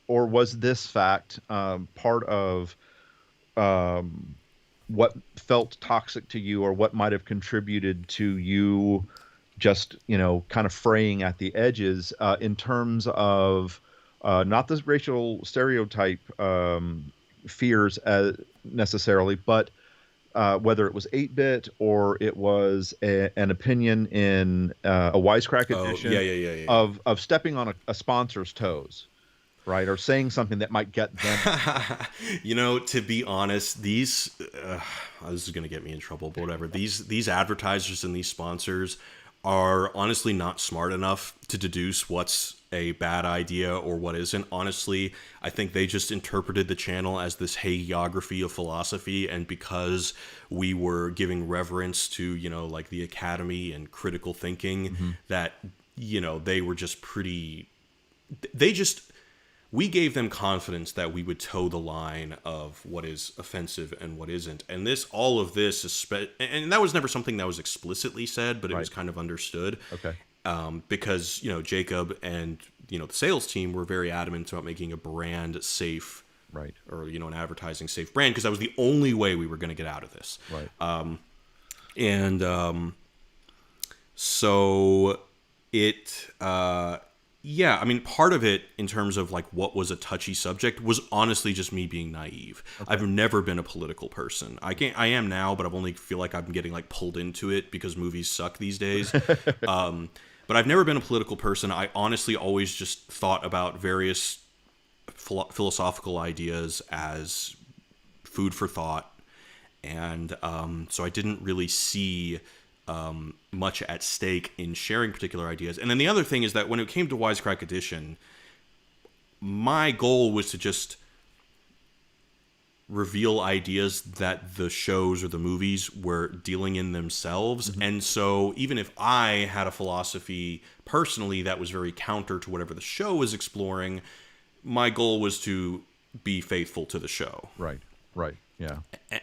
was this fact, part of, um, what felt toxic to you, or what might have contributed to you just, kind of fraying at the edges, in terms of, not this racial stereotype, fears, necessarily, but, whether it was 8-bit or it was an opinion in, a Wisecrack Oh, yeah, edition yeah, yeah, yeah, of stepping on a sponsor's toes, right? Or saying something that might get them in trouble. yeah. To be honest, these this is gonna get me in trouble, but whatever. These advertisers and these sponsors are honestly not smart enough to deduce what's a bad idea or what isn't. Honestly, I think they just interpreted the channel as this hagiography of philosophy, and because we were giving reverence to, like the academy and critical thinking, Hmm. that, they were just pretty. They just. We gave them confidence that we would toe the line of what is offensive and what isn't. And all of this is, and that was never something that was explicitly said, but it was Right. kind of understood, Okay. because Jacob and the sales team were very adamant about making a brand safe Right. or an advertising safe brand, because that was the only way we were going to get out of this. Right. And so it yeah, I mean, part of it in terms of like what was a touchy subject was honestly just me being naive. Okay. I've never been a political person. I am now, but I've only feel like I'm getting like pulled into it because movies suck these days. But I've never been a political person. I honestly always just thought about various philosophical ideas as food for thought, and so I didn't really see much at stake in sharing particular ideas. And then the other thing is that when it came to Wisecrack Edition, my goal was to just reveal ideas that the shows or the movies were dealing in themselves. Mm-hmm. And so even if I had a philosophy personally that was very counter to whatever the show was exploring, my goal was to be faithful to the show. Right. Right. Yeah.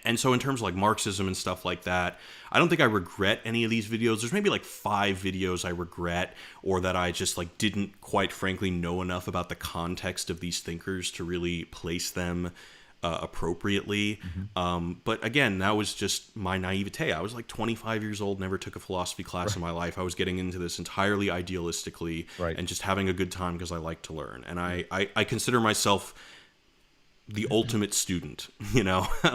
And so in terms of like Marxism and stuff like that, I don't think I regret any of these videos. There's maybe like 5 videos I regret, or that I just like didn't quite frankly know enough about the context of these thinkers to really place them appropriately. Mm-hmm. But again, that was just my naivete. I was like 25 years old, never took a philosophy class in my life. I was getting into this entirely idealistically and just having a good time because I like to learn. And I consider myself the ultimate student,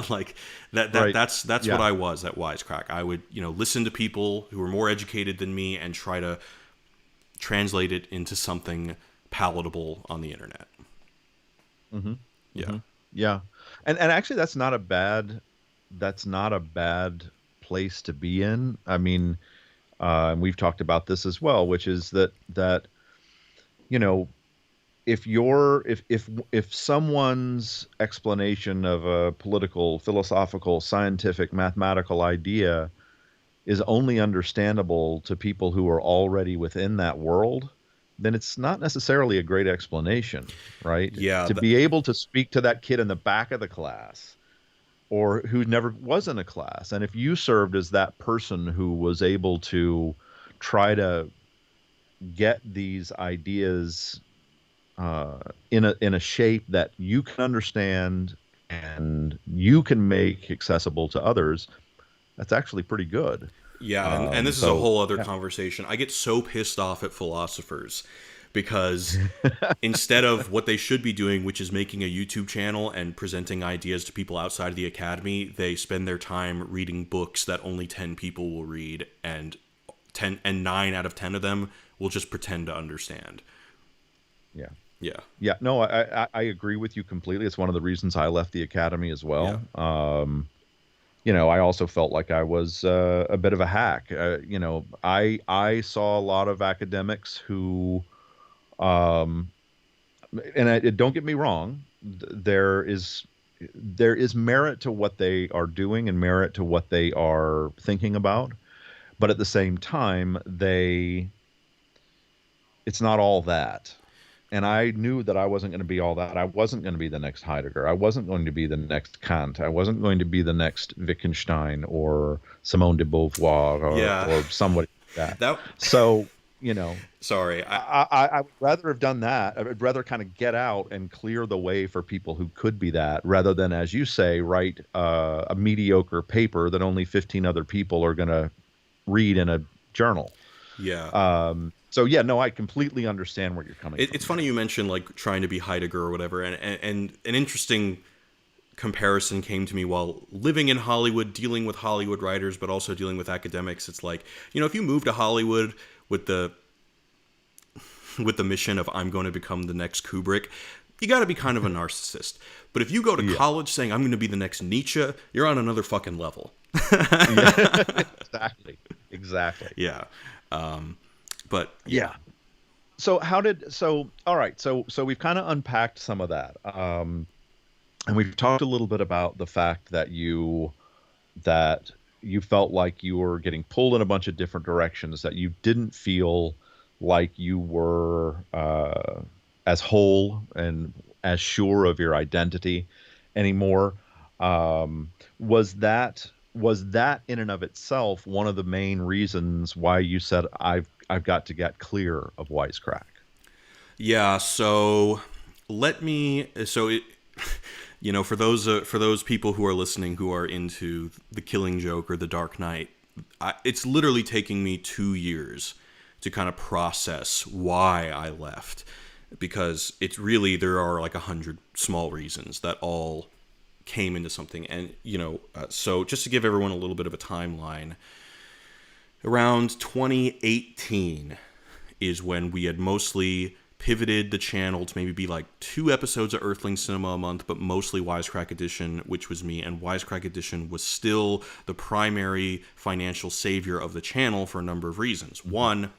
like that that's what I was at Wisecrack. I would, listen to people who were more educated than me and try to translate it into something palatable on the internet. Mm-hmm. Yeah. Mm-hmm. Yeah. And actually that's not a bad place to be in. I mean, and we've talked about this as well, which is that if someone's explanation of a political, philosophical, scientific, mathematical idea is only understandable to people who are already within that world, then it's not necessarily a great explanation, right? Yeah. To be able to speak to that kid in the back of the class or who never was in a class. And if you served as that person who was able to try to get these ideas in a shape that you can understand and you can make accessible to others, that's actually pretty good. Yeah, and this is a whole other conversation. I get so pissed off at philosophers because instead of what they should be doing, which is making a YouTube channel and presenting ideas to people outside of the academy, they spend their time reading books that only 10 people will read, and 9 out of 10 of them will just pretend to understand. Yeah. Yeah. Yeah. No, I agree with you completely. It's one of the reasons I left the academy as well. Yeah. I also felt like I was a bit of a hack. I saw a lot of academics who, and don't get me wrong, there is merit to what they are doing and merit to what they are thinking about, but at the same time, it's not all that. And I knew that I wasn't going to be all that. I wasn't going to be the next Heidegger. I wasn't going to be the next Kant. I wasn't going to be the next Wittgenstein or Simone de Beauvoir or somebody like that. So, Sorry. I would rather have done that. I would rather kind of get out and clear the way for people who could be that, rather than, as you say, write a mediocre paper that only 15 other people are going to read in a journal. Yeah. So yeah, no, I completely understand where you're coming from. It's funny you mentioned like trying to be Heidegger or whatever, and an interesting comparison came to me while living in Hollywood, dealing with Hollywood writers, but also dealing with academics. It's like, if you move to Hollywood with the mission of I'm going to become the next Kubrick, you got to be kind of a narcissist. But if you go to college saying I'm going to be the next Nietzsche, you're on another fucking level. Exactly. Yeah. But yeah. So all right. So we've kind of unpacked some of that. And we've talked a little bit about the fact that you felt like you were getting pulled in a bunch of different directions, that you didn't feel like you were as whole and as sure of your identity anymore. Was that in and of itself one of the main reasons why you said I've got to get clear of Wisecrack? Yeah, so For those people who are listening who are into the Killing Joke or the Dark Knight, it's literally taking me 2 years to kind of process why I left, because it's really, there are like 100 small reasons that all came into something. And so just to give everyone a little bit of a timeline, around 2018 is when we had mostly pivoted the channel to maybe be like 2 episodes of Earthling Cinema a month, but mostly Wisecrack Edition, which was me. And Wisecrack Edition was still the primary financial savior of the channel for a number of reasons. One,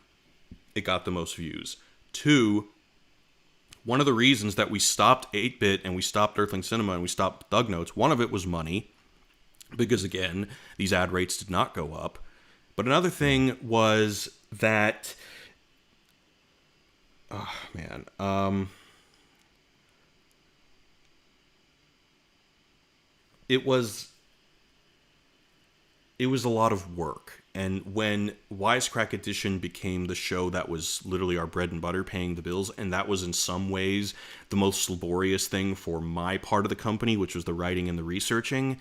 it got the most views. Two, one of the reasons that we stopped 8-Bit and we stopped Earthling Cinema and we stopped Thug Notes, one of it was money, because again, these ad rates did not go up. But another thing was that, oh man, it was a lot of work. And when Wisecrack Edition became the show that was literally our bread and butter, paying the bills, and that was in some ways the most laborious thing for my part of the company, which was the writing and the researching,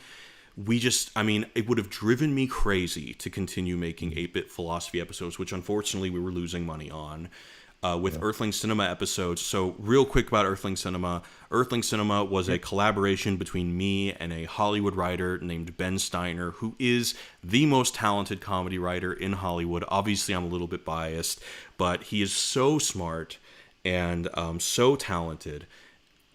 it would have driven me crazy to continue making 8-Bit philosophy episodes, which unfortunately we were losing money on. With Earthling Cinema episodes. So real quick about Earthling Cinema. Earthling Cinema was a collaboration between me and a Hollywood writer named Ben Steiner, who is the most talented comedy writer in Hollywood. Obviously, I'm a little bit biased, but he is so smart and so talented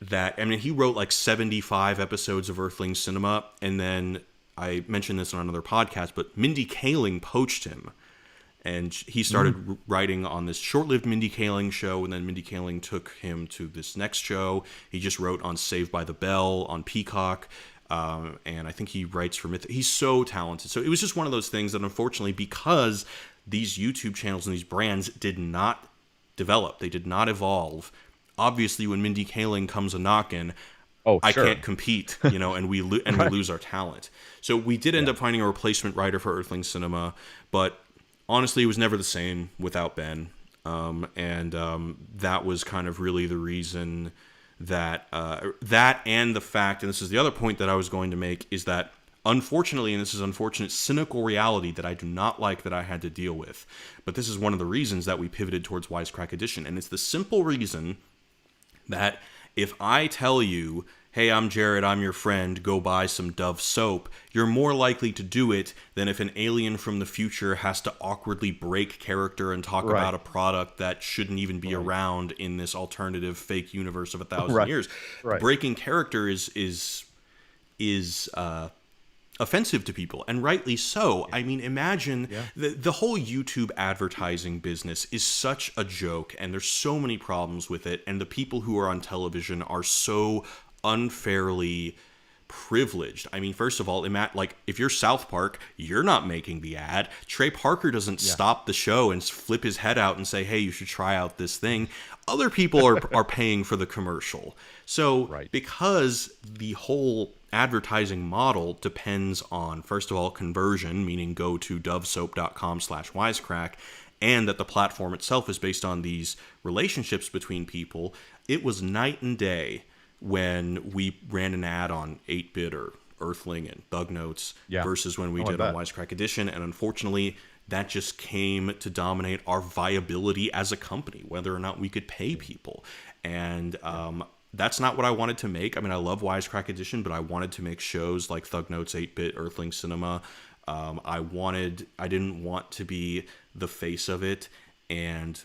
that, he wrote like 75 episodes of Earthling Cinema, and then I mentioned this on another podcast, but Mindy Kaling poached him. And he started writing on this short-lived Mindy Kaling show, and then Mindy Kaling took him to this next show. He just wrote on Saved by the Bell on Peacock, and I think he writes for Myth. He's so talented. So it was just one of those things that, unfortunately, because these YouTube channels and these brands did not develop, they did not evolve. Obviously, when Mindy Kaling comes a knockin', I can't compete, and we lose our talent. So we did end up finding a replacement writer for Earthling Cinema, but honestly, it was never the same without Ben. That was kind of really the reason that, that and the fact, and this is the other point that I was going to make, is that unfortunately, and this is unfortunate, cynical reality that I do not like that I had to deal with. But this is one of the reasons that we pivoted towards Wisecrack Edition. And it's the simple reason that if I tell you, hey, I'm Jared, I'm your friend, go buy some Dove soap, you're more likely to do it than if an alien from the future has to awkwardly break character and talk about a product that shouldn't even be around in this alternative fake universe of 1,000 years. Breaking character is offensive to people, and rightly so. Imagine the whole YouTube advertising business is such a joke, and there's so many problems with it, and the people who are on television are so unfairly privileged. First of all, if you're South Park, you're not making the ad. Trey Parker doesn't stop the show and flip his head out and say, hey, you should try out this thing. Other people are paying for the commercial. So because the whole advertising model depends on, first of all, conversion, meaning go to dovesoap.com/wisecrack, and that the platform itself is based on these relationships between people, it was night and day when we ran an ad on 8-Bit or Earthling and Thug Notes versus when we did on Wisecrack Edition. And unfortunately, that just came to dominate our viability as a company, whether or not we could pay people. And that's not what I wanted to make. I love Wisecrack Edition, but I wanted to make shows like Thug Notes, 8-Bit, Earthling Cinema. I didn't want to be the face of it. And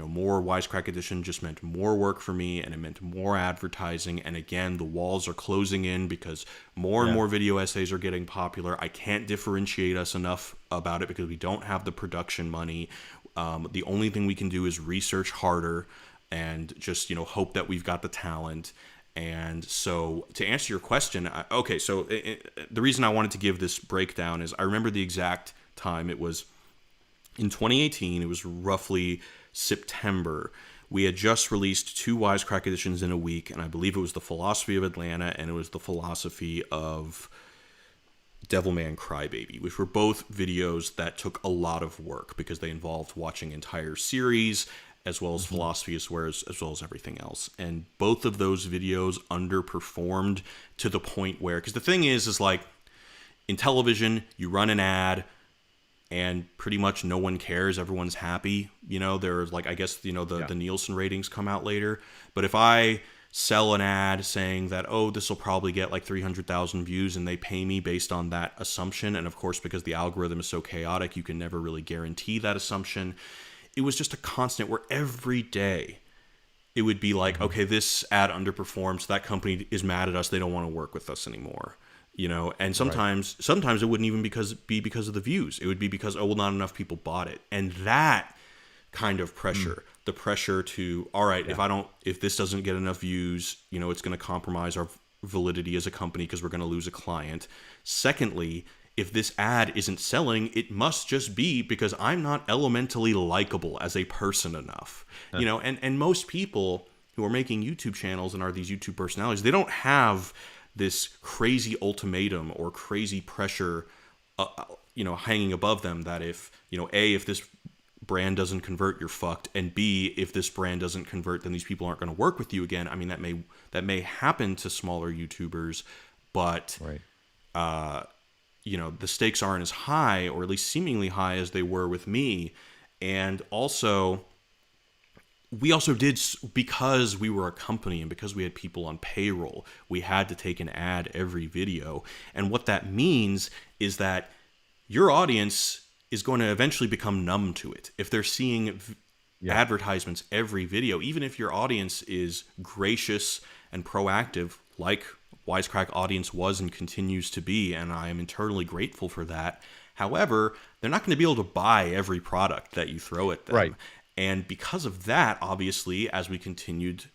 more Wisecrack Edition just meant more work for me, and it meant more advertising. And again, the walls are closing in because more and more video essays are getting popular. I can't differentiate us enough about it because we don't have the production money. The only thing we can do is research harder and just, hope that we've got the talent. And so to answer your question, the reason I wanted to give this breakdown is I remember the exact time. It was in 2018. It was roughly September. We had just released 2 Wisecrack editions in a week, and I believe it was the Philosophy of Atlanta and it was the Philosophy of Devilman Crybaby, which were both videos that took a lot of work because they involved watching entire series as well as philosophy, as well as everything else. And both of those videos underperformed to the point where, because the thing is like in television, you run an ad and pretty much no one cares. Everyone's happy. There's like, I guess, the Nielsen ratings come out later. But if I sell an ad saying that, oh, this will probably get like 300,000 views, and they pay me based on that assumption, and of course, because the algorithm is so chaotic, you can never really guarantee that assumption. It was just a constant where every day it would be like, okay, this ad underperformed, so that company is mad at us. They don't want to work with us anymore. And sometimes it wouldn't even be because of the views. It would be because, oh, well, not enough people bought it. And that kind of pressure, the pressure to, all right, if this doesn't get enough views, it's going to compromise our validity as a company because we're going to lose a client. Secondly, if this ad isn't selling, it must just be because I'm not elementally likable as a person enough. And most people who are making YouTube channels and are these YouTube personalities, they don't have this crazy ultimatum or crazy pressure, hanging above them that if this brand doesn't convert, you're fucked, and B, if this brand doesn't convert, then these people aren't going to work with you again. I mean, that may happen to smaller YouTubers, but the stakes aren't as high, or at least seemingly high, as they were with me. And also, we also did, because we were a company and because we had people on payroll, we had to take an ad every video. And what that means is that your audience is going to eventually become numb to it. If they're seeing advertisements every video, even if your audience is gracious and proactive, like Wisecrack audience was and continues to be, and I am eternally grateful for that. However, they're not going to be able to buy every product that you throw at them. Right. And because of that, obviously, as we continued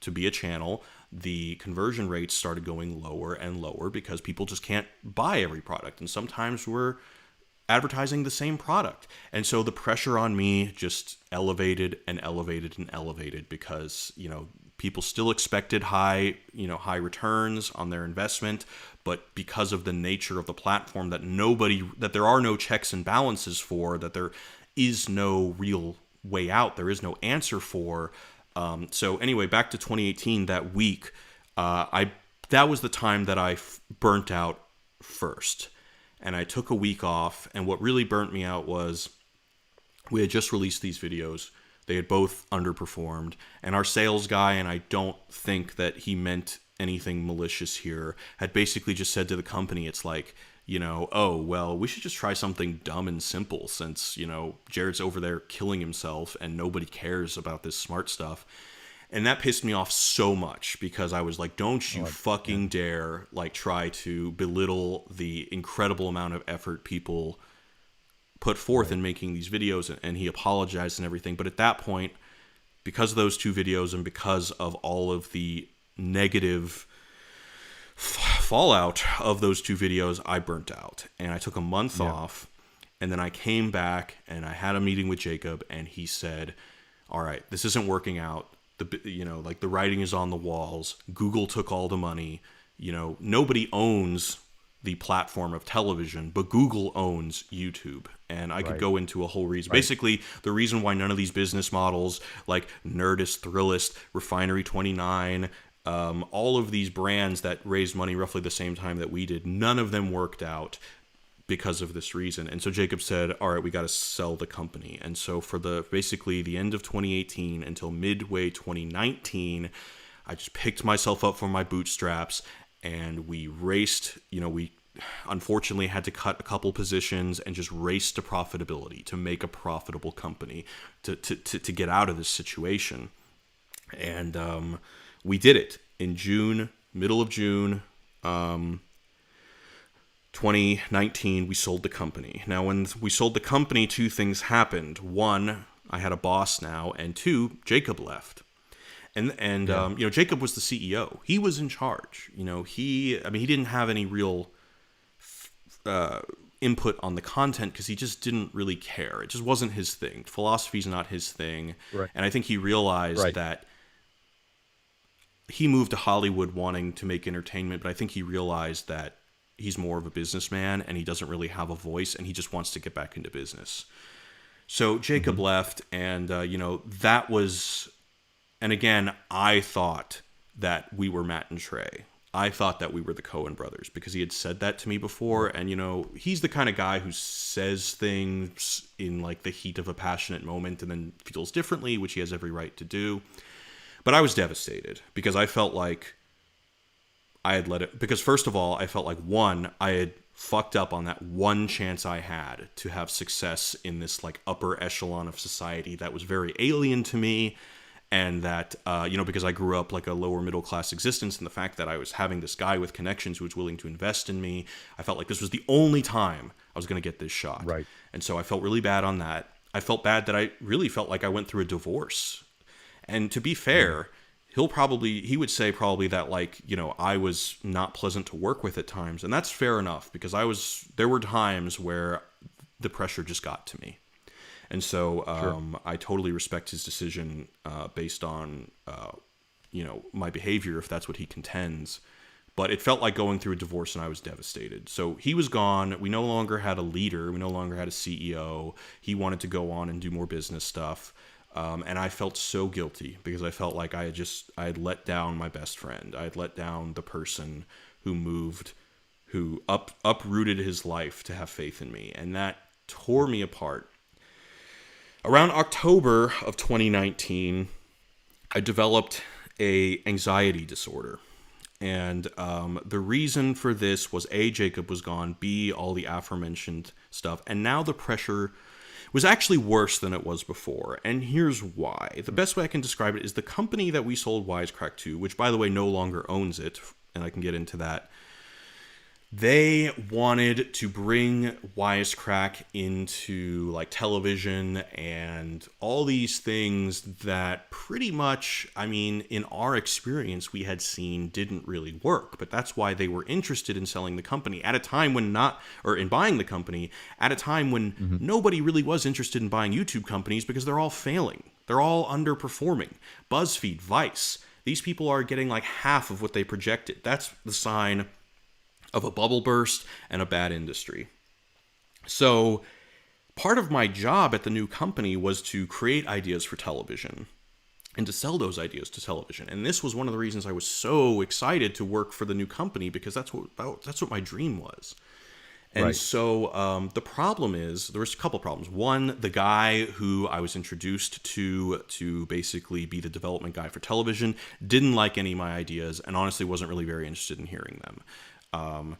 to be a channel, the conversion rates started going lower and lower because people just can't buy every product. And sometimes we're advertising the same product. And so the pressure on me just elevated and elevated and elevated because, people still expected high returns on their investment, but because of the nature of the platform that there are no checks and balances for, that there is no real way out, there is no answer for. So anyway, back to 2018, that week, that was the time that I burnt out first. And I took a week off, and what really burnt me out was we had just released these videos. They had both underperformed, and our sales guy, and I don't think that he meant anything malicious here, had basically just said to the company, it's like, oh, well, we should just try something dumb and simple since, Jared's over there killing himself and nobody cares about this smart stuff. And that pissed me off so much because I was like, don't you fucking dare try to belittle the incredible amount of effort people put forth in making these videos. And he apologized and everything. But at that point, because of those two videos and because of all of the negative fallout of those two videos, I burnt out. And I took a month off. And then I came back and I had a meeting with Jacob, and he said, all right, this isn't working out. The writing is on the walls. Google took all the money. Nobody owns the platform of television, but Google owns YouTube. And I could go into a whole reason. Right. Basically, the reason why none of these business models like Nerdist, Thrillist, Refinery 29, all of these brands that raised money roughly the same time that we did, none of them worked out because of this reason. And so Jacob said, all right, we got to sell the company. And so for basically the end of 2018 until midway 2019, I just picked myself up from my bootstraps and we raced. We unfortunately had to cut a couple positions and just raced to profitability, to make a profitable company, to get out of this situation. And we did it in June, middle of June, 2019, we sold the company. Now, when we sold the company, two things happened. One, I had a boss now, and two, Jacob left. And Jacob was the CEO. He was in charge. He didn't have any real input on the content because he just didn't really care. It just wasn't his thing. Philosophy's not his thing. Right. And I think he realized that he moved to Hollywood wanting to make entertainment, but I think he realized that he's more of a businessman and he doesn't really have a voice and he just wants to get back into business. So Jacob Hmm. left, and that was, and again, I thought that we were Matt and Trey. I thought that we were the Coen brothers because he had said that to me before, Right. and he's the kind of guy who says things in like the heat of a passionate moment and then feels differently, which he has every right to do. But I was devastated because I felt like I had let it, because first of all, I felt like one, I had fucked up on that one chance I had to have success in this like upper echelon of society that was very alien to me. And that, because I grew up like a lower middle class existence, and the fact that I was having this guy with connections who was willing to invest in me, I felt like this was the only time I was going to get this shot. Right. And so I felt really bad on that. I felt bad that I really felt like I went through a divorce. And to be Mm. fair, he would say probably that like, I was not pleasant to work with at times. And that's fair enough because there were times where the pressure just got to me. And so Sure. I totally respect his decision based on, my behavior, if that's what he contends. But it felt like going through a divorce, and I was devastated. So he was gone. We no longer had a leader. We no longer had a CEO. He wanted to go on and do more business stuff. And I felt so guilty because I felt like I had let down my best friend. I had let down the person who uprooted his life to have faith in me. And that tore me apart. Around October of 2019, I developed a anxiety disorder. And the reason for this was A, Jacob was gone, B, all the aforementioned stuff. And now the pressure was actually worse than it was before. And here's why. The best way I can describe it is the company that we sold Wisecrack to, which by the way no longer owns it, and I can get into that. They wanted to bring Wisecrack into like television and all these things that pretty much, I mean, in our experience, we had seen didn't really work. But that's why they were interested in selling the company at a time when in buying the company at a time when Hmm. nobody really was interested in buying YouTube companies because they're all failing. They're all underperforming. BuzzFeed, Vice, these people are getting like half of what they projected. That's the sign of a bubble burst and a bad industry. So, part of my job at the new company was to create ideas for television and to sell those ideas to television. And this was one of the reasons I was so excited to work for the new company because that's what my dream was. And Right. so the problem is there was a couple problems. One, the guy who I was introduced to basically be the development guy for television didn't like any of my ideas and honestly wasn't really very interested in hearing them. Mm.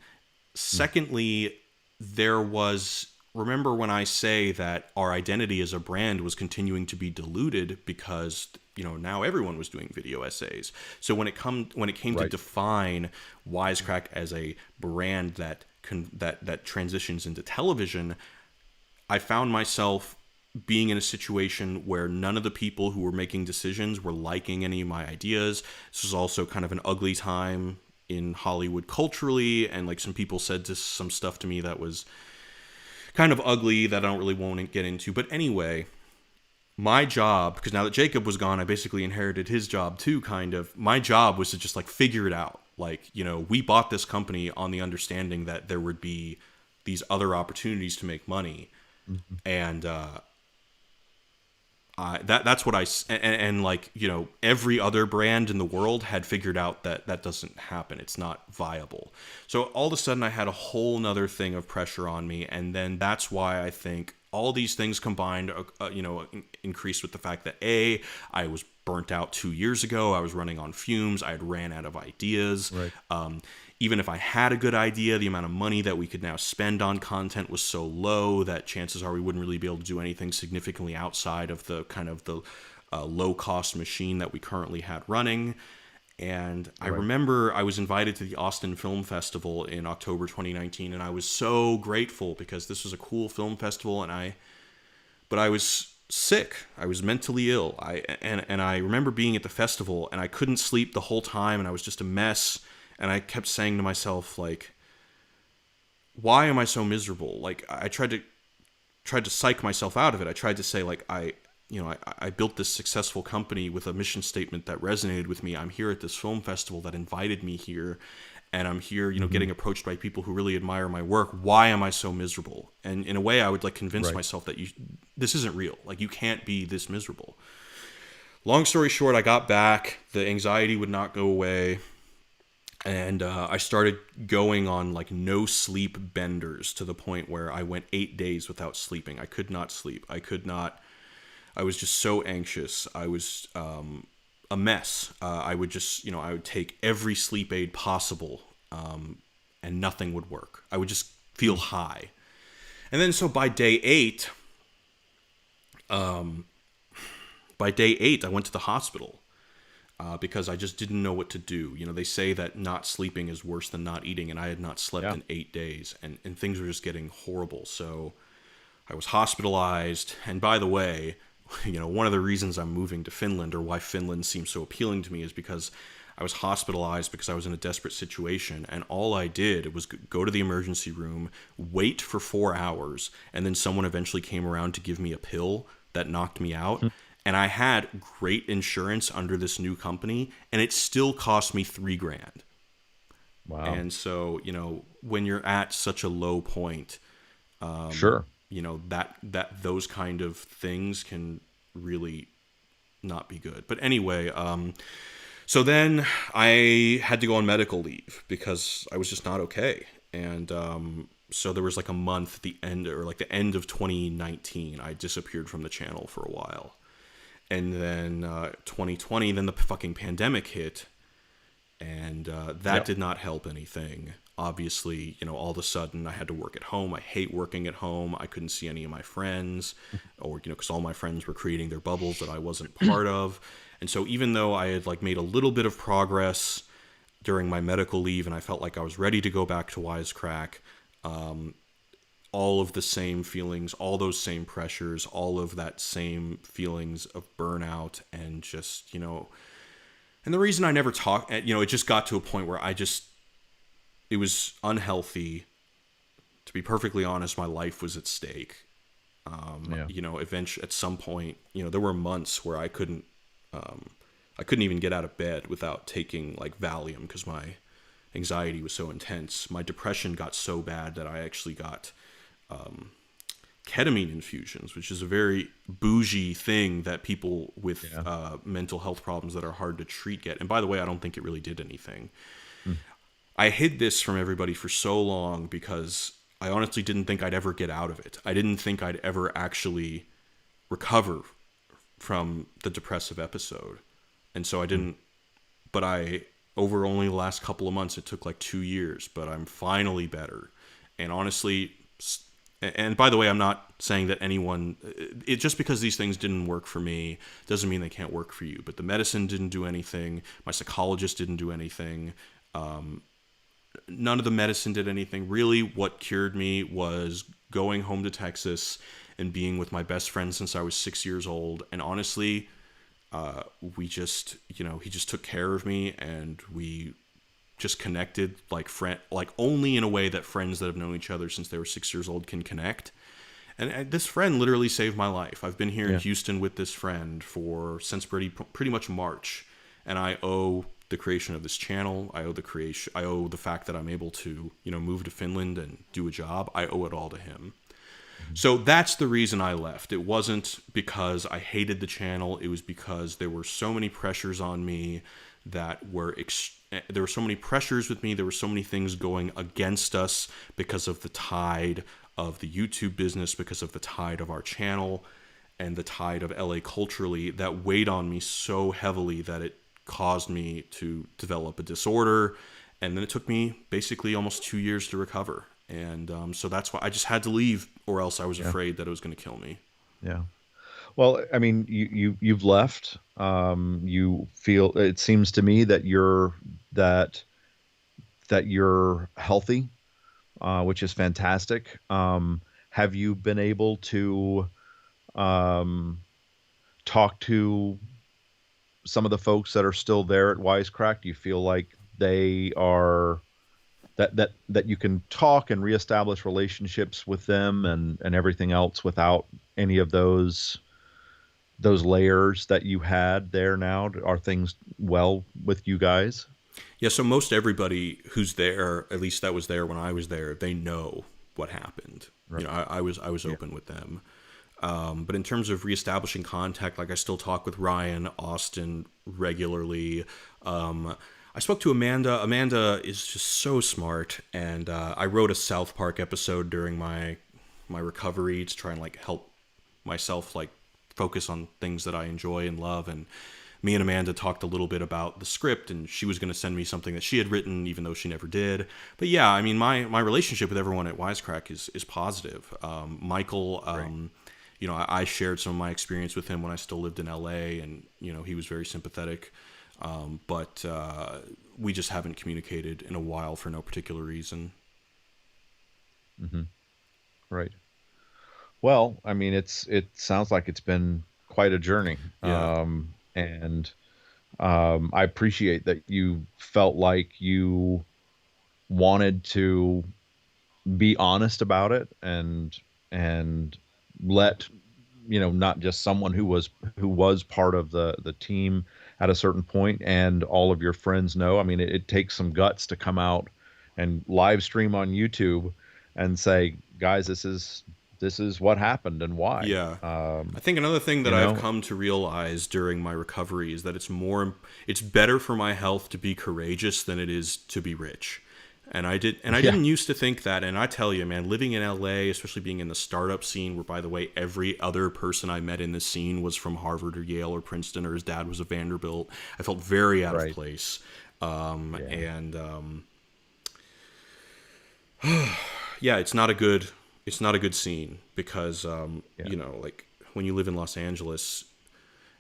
Secondly, there was, remember when I say that our identity as a brand was continuing to be diluted because now everyone was doing video essays. So when it came to Right. define Wisecrack as a brand that transitions into television, I found myself being in a situation where none of the people who were making decisions were liking any of my ideas. This was also kind of an ugly time in Hollywood culturally, and like some people said some stuff to me that was kind of ugly that I don't really want to get into. But anyway, my job, because now that Jacob was gone, I basically inherited his job too, kind of. My job was to just like figure it out. Like, we bought this company on the understanding that there would be these other opportunities to make money. Mhm. And that's what and like every other brand in the world had figured out that that doesn't happen. It's not viable. So all of a sudden I had a whole nother thing of pressure on me, and then that's why I think all these things combined, increased with the fact that I was burnt out 2 years ago. I was running on fumes. I had ran out of ideas. Right. Even if I had a good idea, the amount of money that we could now spend on content was so low that chances are we wouldn't really be able to do anything significantly outside of the kind of the low cost machine that we currently had running. And I Right. remember I was invited to the Austin Film Festival in October 2019, and I was so grateful because this was a cool film festival, but I was sick. I was mentally ill. And I remember being at the festival and I couldn't sleep the whole time, and I was just a mess. And I kept saying to myself, like, why am I so miserable? Like, I tried to psych myself out of it. I tried to say, like, I built this successful company with a mission statement that resonated with me. I'm here at this film festival that invited me here, and I'm here, Mm-hmm. getting approached by people who really admire my work. Why am I so miserable? And in a way, I would like convince Right. myself that this isn't real. Like, you can't be this miserable. Long story short, I got back. The anxiety would not go away. And I started going on like no sleep benders to the point where I went 8 days without sleeping. I could not sleep. I could not. I was just so anxious. I was a mess. I would just, I would take every sleep aid possible, and nothing would work. I would just feel high. And then so by day eight, I went to the hospital because I just didn't know what to do. They say that not sleeping is worse than not eating, and I had not slept Yeah. in 8 days, and things were just getting horrible. So I was hospitalized. And by the way, one of the reasons I'm moving to Finland, or why Finland seems so appealing to me, is because I was hospitalized because I was in a desperate situation, and all I did was go to the emergency room, wait for 4 hours, and then someone eventually came around to give me a pill that knocked me out. And I had great insurance under this new company, and it still cost me 3 grand. Wow. And so, when you're at such a low point, Sure. that those kind of things can really not be good. But anyway, so then I had to go on medical leave because I was just not okay. And so there was like a month at the end, or like the end of 2019, I disappeared from the channel for a while. And then 2020, then the fucking pandemic hit, and that Yep. did not help anything. Obviously, all of a sudden I had to work at home. I hate working at home. I couldn't see any of my friends, or because all my friends were creating their bubbles that I wasn't part of. And so even though I had like made a little bit of progress during my medical leave, and I felt like I was ready to go back to Wisecrack, all of the same feelings, all those same pressures, all of that same feelings of burnout, and just, and the reason I never talked, it just got to a point where it was unhealthy. To be perfectly honest, my life was at stake. Yeah. Eventually, at some point, there were months where I couldn't even get out of bed without taking like Valium because my anxiety was so intense. My depression got so bad that I actually got ketamine infusions, which is a very bougie thing that people with Yeah. mental health problems that are hard to treat get. And by the way, I don't think it really did anything. Mm. I hid this from everybody for so long because I honestly didn't think I'd ever get out of it. I didn't think I'd ever actually recover from the depressive episode. And so I Mm. didn't, but over only the last couple of months, it took like 2 years, but I'm finally better. And honestly, and by the way, I'm not saying that just because these things didn't work for me doesn't mean they can't work for you. But the medicine didn't do anything. My psychologist didn't do anything. None of the medicine did anything. Really, what cured me was going home to Texas and being with my best friend since I was 6 years old. And honestly, we just, he just took care of me, and we just connected like only in a way that friends that have known each other since they were 6 years old can connect. And this friend literally saved my life. I've been here in Yeah. Houston with this friend since pretty much March, and I owe the creation of this channel. I owe the fact that I'm able to move to Finland and do a job. I owe it all to him. Mhm. So that's the reason I left. It wasn't because I hated the channel. It was because there were so many pressures on me there were so many pressures with me. There were so many things going against us because of the tide of the YouTube business, because of the tide of our channel, and the tide of LA culturally that weighed on me so heavily that it caused me to develop a disorder. And then it took me basically almost 2 years to recover. And so that's why I just had to leave, or else I was Yeah. afraid that it was going to kill me. Yeah. Well, I mean, you've left. You feel, it seems to me that that you're healthy, which is fantastic. Have you been able to um, talk to some of the folks that are still there at Wisecrack? Do you feel like they are that you can talk and reestablish relationships with them and everything else without any of those layers that you had there now? Are things well with you guys? Yeah, so most everybody who's there, at least that was there when I was there, they know what happened. Right. I was Yeah. open with them. But in terms of reestablishing contact, like I still talk with Ryan, Austin regularly. I spoke to Amanda. Amanda is just so smart, and I wrote a South Park episode during my recovery to try and like help myself like focus on things that I enjoy and love. And me and Amanda talked a little bit about the script, and she was going to send me something that she had written, even though she never did. But yeah, I mean, my relationship with everyone at Wisecrack is positive. Michael, Right. I shared some of my experience with him when I still lived in LA, and he was very sympathetic. But we just haven't communicated in a while for no particular reason. Hmm. Right. Well, I mean, it sounds like it's been quite a journey. Yeah, And I appreciate that you felt like you wanted to be honest about it and let not just someone who was part of the team at a certain point and all of your friends know. I mean, it takes some guts to come out and live stream on YouTube and say, guys, this is what happened and why. yeah. I think another thing that You I've know, come to realize during my recovery is that it's better for my health to be courageous than it is to be rich. And I yeah, didn't used to think that. And I tell you, man, living in LA, especially being in the startup scene, where by the way, every other person I met in this scene was from Harvard or Yale or Princeton, or his dad was a Vanderbilt. I felt very out of right, place. yeah, And Yeah, it's not a good scene because yeah, like when you live in Los Angeles,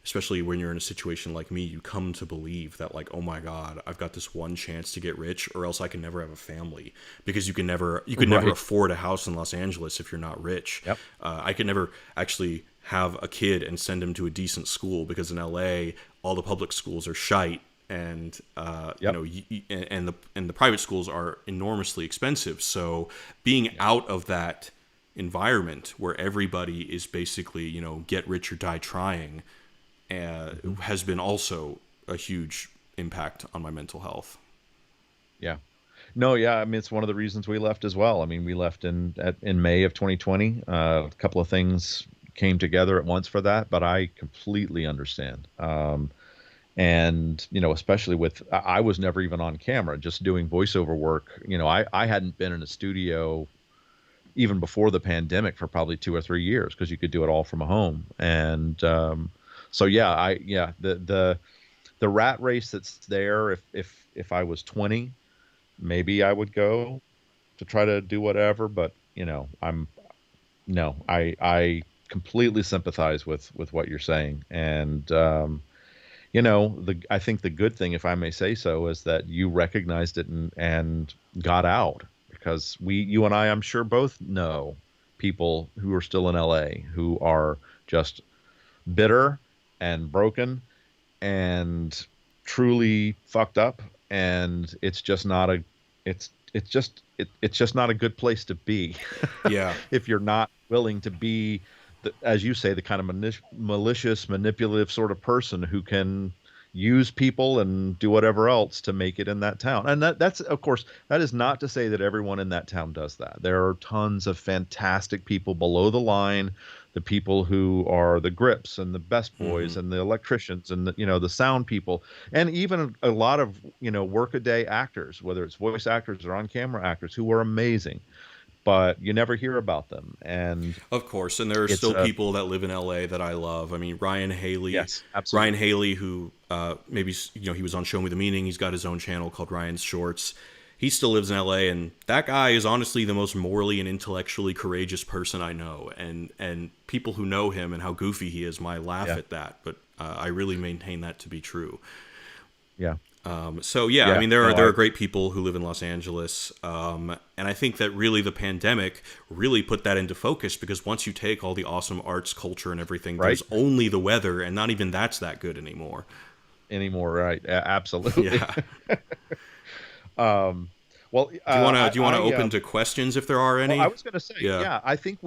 especially when you're in a situation like me, you come to believe that like, oh my god, I've got this one chance to get rich, or else I can never have a family, because you could never right, afford a house in Los Angeles if you're not rich. yep, I could never actually have a kid and send him to a decent school, because in LA all the public schools are shite, and yep, and the private schools are enormously expensive. So being yep, out of that environment where everybody is basically get rich or die trying hmm, has been also a huge impact on my mental health. yeah. No, yeah, I mean it's one of the reasons we left as well. I mean, we left in May of 2020. A couple of things came together at once for that, but I completely understand. And especially with I was never even on camera, just doing voiceover work. I hadn't been in a studio even before the pandemic for probably 2 or 3 years because you could do it all from home. And so yeah, the rat race that's there. If I was 20, maybe I would go to try to do whatever. But I'm no, I completely sympathize with what you're saying. And I think the good thing, if I may say so, is that you recognized it and got out, because you and I, I'm sure, both know people who are still in LA who are just bitter and broken and truly fucked up, and it's just not a good place to be Yeah, if you're not willing to be as you say, the kind of malicious, manipulative sort of person who can use people and do whatever else to make it in that town. And that's of course, that is not to say that everyone in that town does that. There are tons of fantastic people below the line, the people who are the grips and the best boys and the electricians and the sound people, and even a lot of workaday actors, whether it's voice actors or on camera actors, who are amazing, but you never hear about them. And of course. And there are it's still a people that live in LA that I love. I mean, yes, Ryan absolutely. Haley, who maybe he was on Show Me the Meaning. He's got his own channel called Ryan's Shorts. He still lives in LA, and that guy is honestly the most morally and intellectually courageous person I know. And people who know him and how goofy he is might laugh Yeah, at that, but I really maintain that to be true. yeah, So yeah, I yeah. mean there are No, there I are great people who live in Los Angeles, and I think that really the pandemic really put that into focus, because once you take all the awesome arts, culture, and everything, right there's only the weather, and not even that's that good anymore. anymore. Right, absolutely. Yeah. um, well, Do you wanna do you wanna open to questions if there are well, I any? was going to say, Yeah. yeah, I think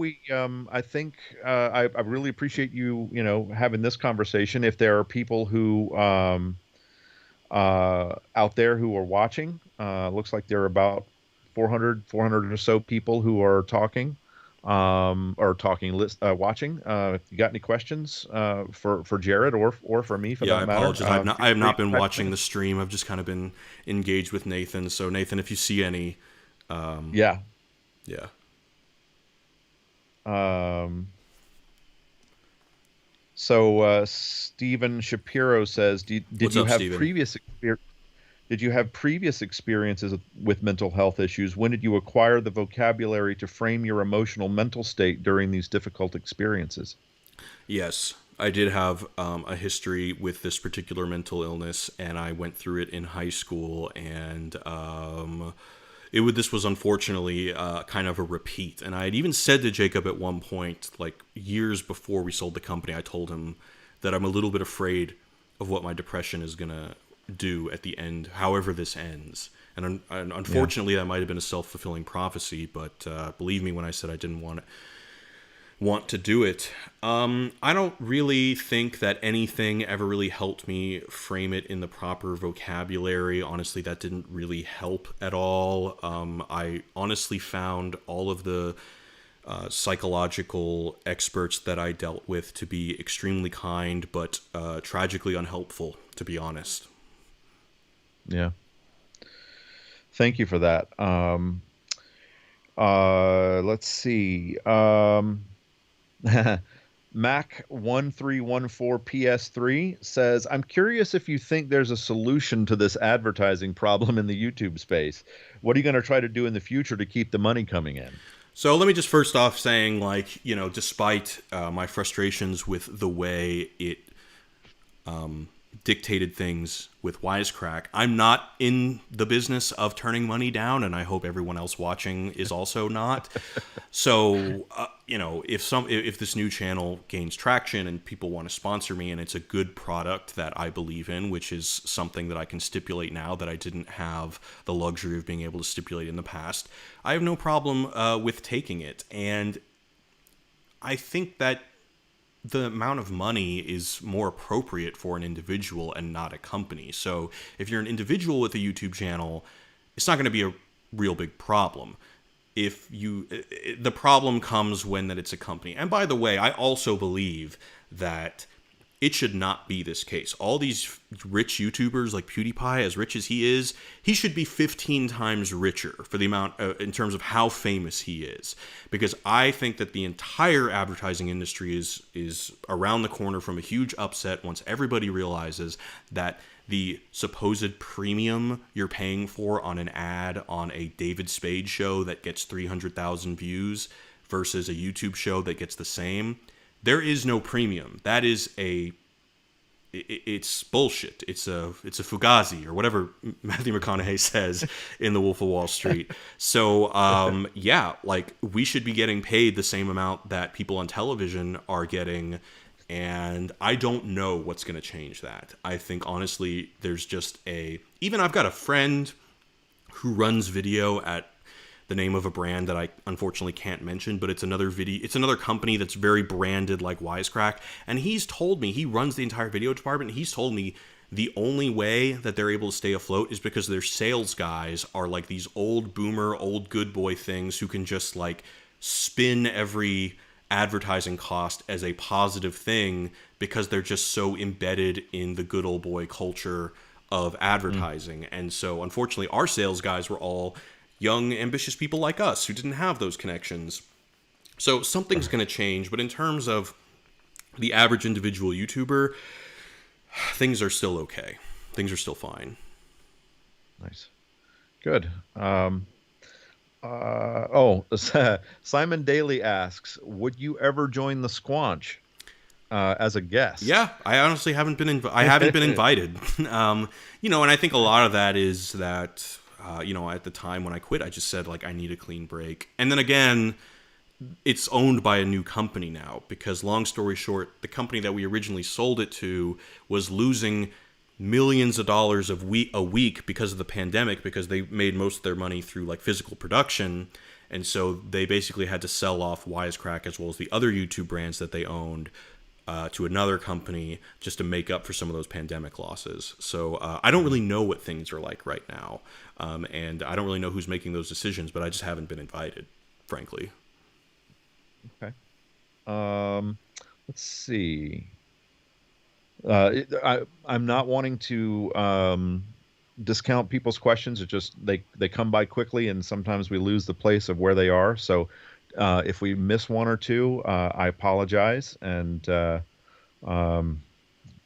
I really appreciate you, having this conversation. If there are people who out there who are watching. Looks like there are about 400 or so people who are talking, watching. If you got any questions for Jared or for me for Yeah, I that matter, apologize. I feel have free not to been type watching them the stream. I've just kind of been engaged with Nathan. So Nathan, if you see any, in. Yeah. yeah. Um, Stephen Shapiro says, did What's you up, have Steven? previous experience? Did you have previous experiences with mental health issues? When did you acquire the vocabulary to frame your emotional mental state during these difficult experiences? Yes, I did have a history with this particular mental illness, and I went through it in high school, and this was unfortunately kind of a repeat. And I had even said to Jacob at one point, like years before we sold the company, I told him that I'm a little bit afraid of what my depression is gonna do at the end, however this ends. And Yeah. unfortunately, that might have been a self-fulfilling prophecy. But believe me when I said I didn't want to do it. I don't really think that anything ever really helped me frame it in the proper vocabulary. Honestly, that didn't really help at all. I honestly found all of the psychological experts that I dealt with to be extremely kind, but tragically unhelpful, to be honest. Yeah. Thank you for that. Let's see. Mac1314PS3 says, I'm curious if you think there's a solution to this advertising problem in the YouTube space. What are you going to try to do in the future to keep the money coming in? So let me just first off saying, like, despite my frustrations with the way it dictated things with Wisecrack, I'm not in the business of turning money down, and I hope everyone else watching is also not. So, if this new channel gains traction and people want to sponsor me, and it's a good product that I believe in, which is something that I can stipulate now that I didn't have the luxury of being able to stipulate in the past, I have no problem with taking it. And I think that the amount of money is more appropriate for an individual and not a company. So if you're an individual with a YouTube channel, it's not going to be a real big problem. The problem comes when that it's a company. And by the way, I also believe that it should not be this case. All these rich YouTubers like PewDiePie, as rich as he is, he should be 15 times richer for the amount in terms of how famous he is. Because I think that the entire advertising industry is around the corner from a huge upset once everybody realizes that the supposed premium you're paying for on an ad on a David Spade show that gets 300,000 views versus a YouTube show that gets the same. There is no premium. That is it's bullshit. It's a fugazi or whatever Matthew McConaughey says in The Wolf of Wall Street. So yeah, like we should be getting paid the same amount that people on television are getting, and I don't know what's going to change that. I think honestly, there's just even I've got a friend who runs video at the name of a brand that I unfortunately can't mention, but it's another company that's very branded like Wisecrack, and he's told me, he runs the entire video department, and he's told me the only way that they're able to stay afloat is because their sales guys are like these old boomer, old good boy things who can just like spin every advertising cost as a positive thing because they're just so embedded in the good old boy culture of advertising. And so unfortunately our sales guys were all young, ambitious people like us who didn't have those connections. So something's going to change, but in terms of the average individual YouTuber, things are still okay. Things are still fine. Nice. Good. Simon Daly asks, would you ever join the Squanch as a guest? Yeah, I honestly haven't been I haven't been invited. And I think a lot of that is that at the time when I quit, I just said, like, I need a clean break. And then again, it's owned by a new company now because, long story short, the company that we originally sold it to was losing millions of dollars a week because of the pandemic, because they made most of their money through, like, physical production. And so they basically had to sell off Wisecrack as well as the other YouTube brands that they owned to another company just to make up for some of those pandemic losses. So I don't really know what things are like right now, and I don't really know who's making those decisions, but I just haven't been invited, frankly. Okay. Um, let's see. I'm not wanting to discount people's questions. It just they come by quickly, and sometimes we lose the place of where they are. So if we miss one or two, I apologize, and um,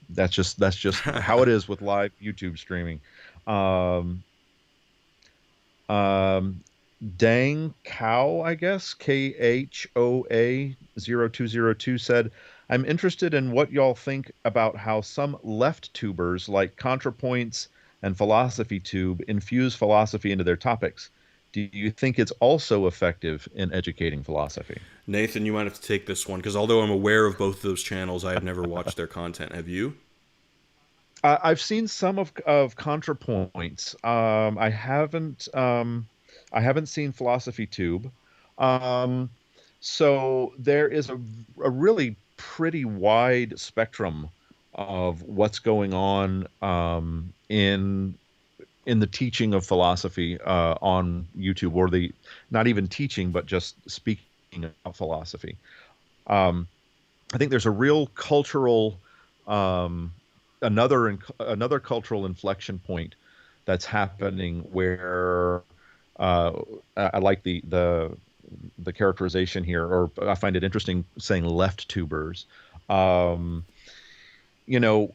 that's just how it is with live YouTube streaming. Um, um, Dang Cow, I guess, KHOA 0202 said, I'm interested in what y'all think about how some left tubers like ContraPoints and Philosophy Tube infuse philosophy into their topics. Do you think it's also effective in educating philosophy? Nathan, you might have to take this one because although I'm aware of both of those channels, I have never watched their content. Have you? I've seen some of ContraPoints. I haven't seen Philosophy Tube. Um, so there is a really pretty wide spectrum of what's going on in the teaching of philosophy on YouTube, or the not even teaching, but just speaking about philosophy. Um, I think there's a real cultural um, another cultural inflection point that's happening where uh, I like the characterization here, or I find it interesting saying left tubers. Um, you know,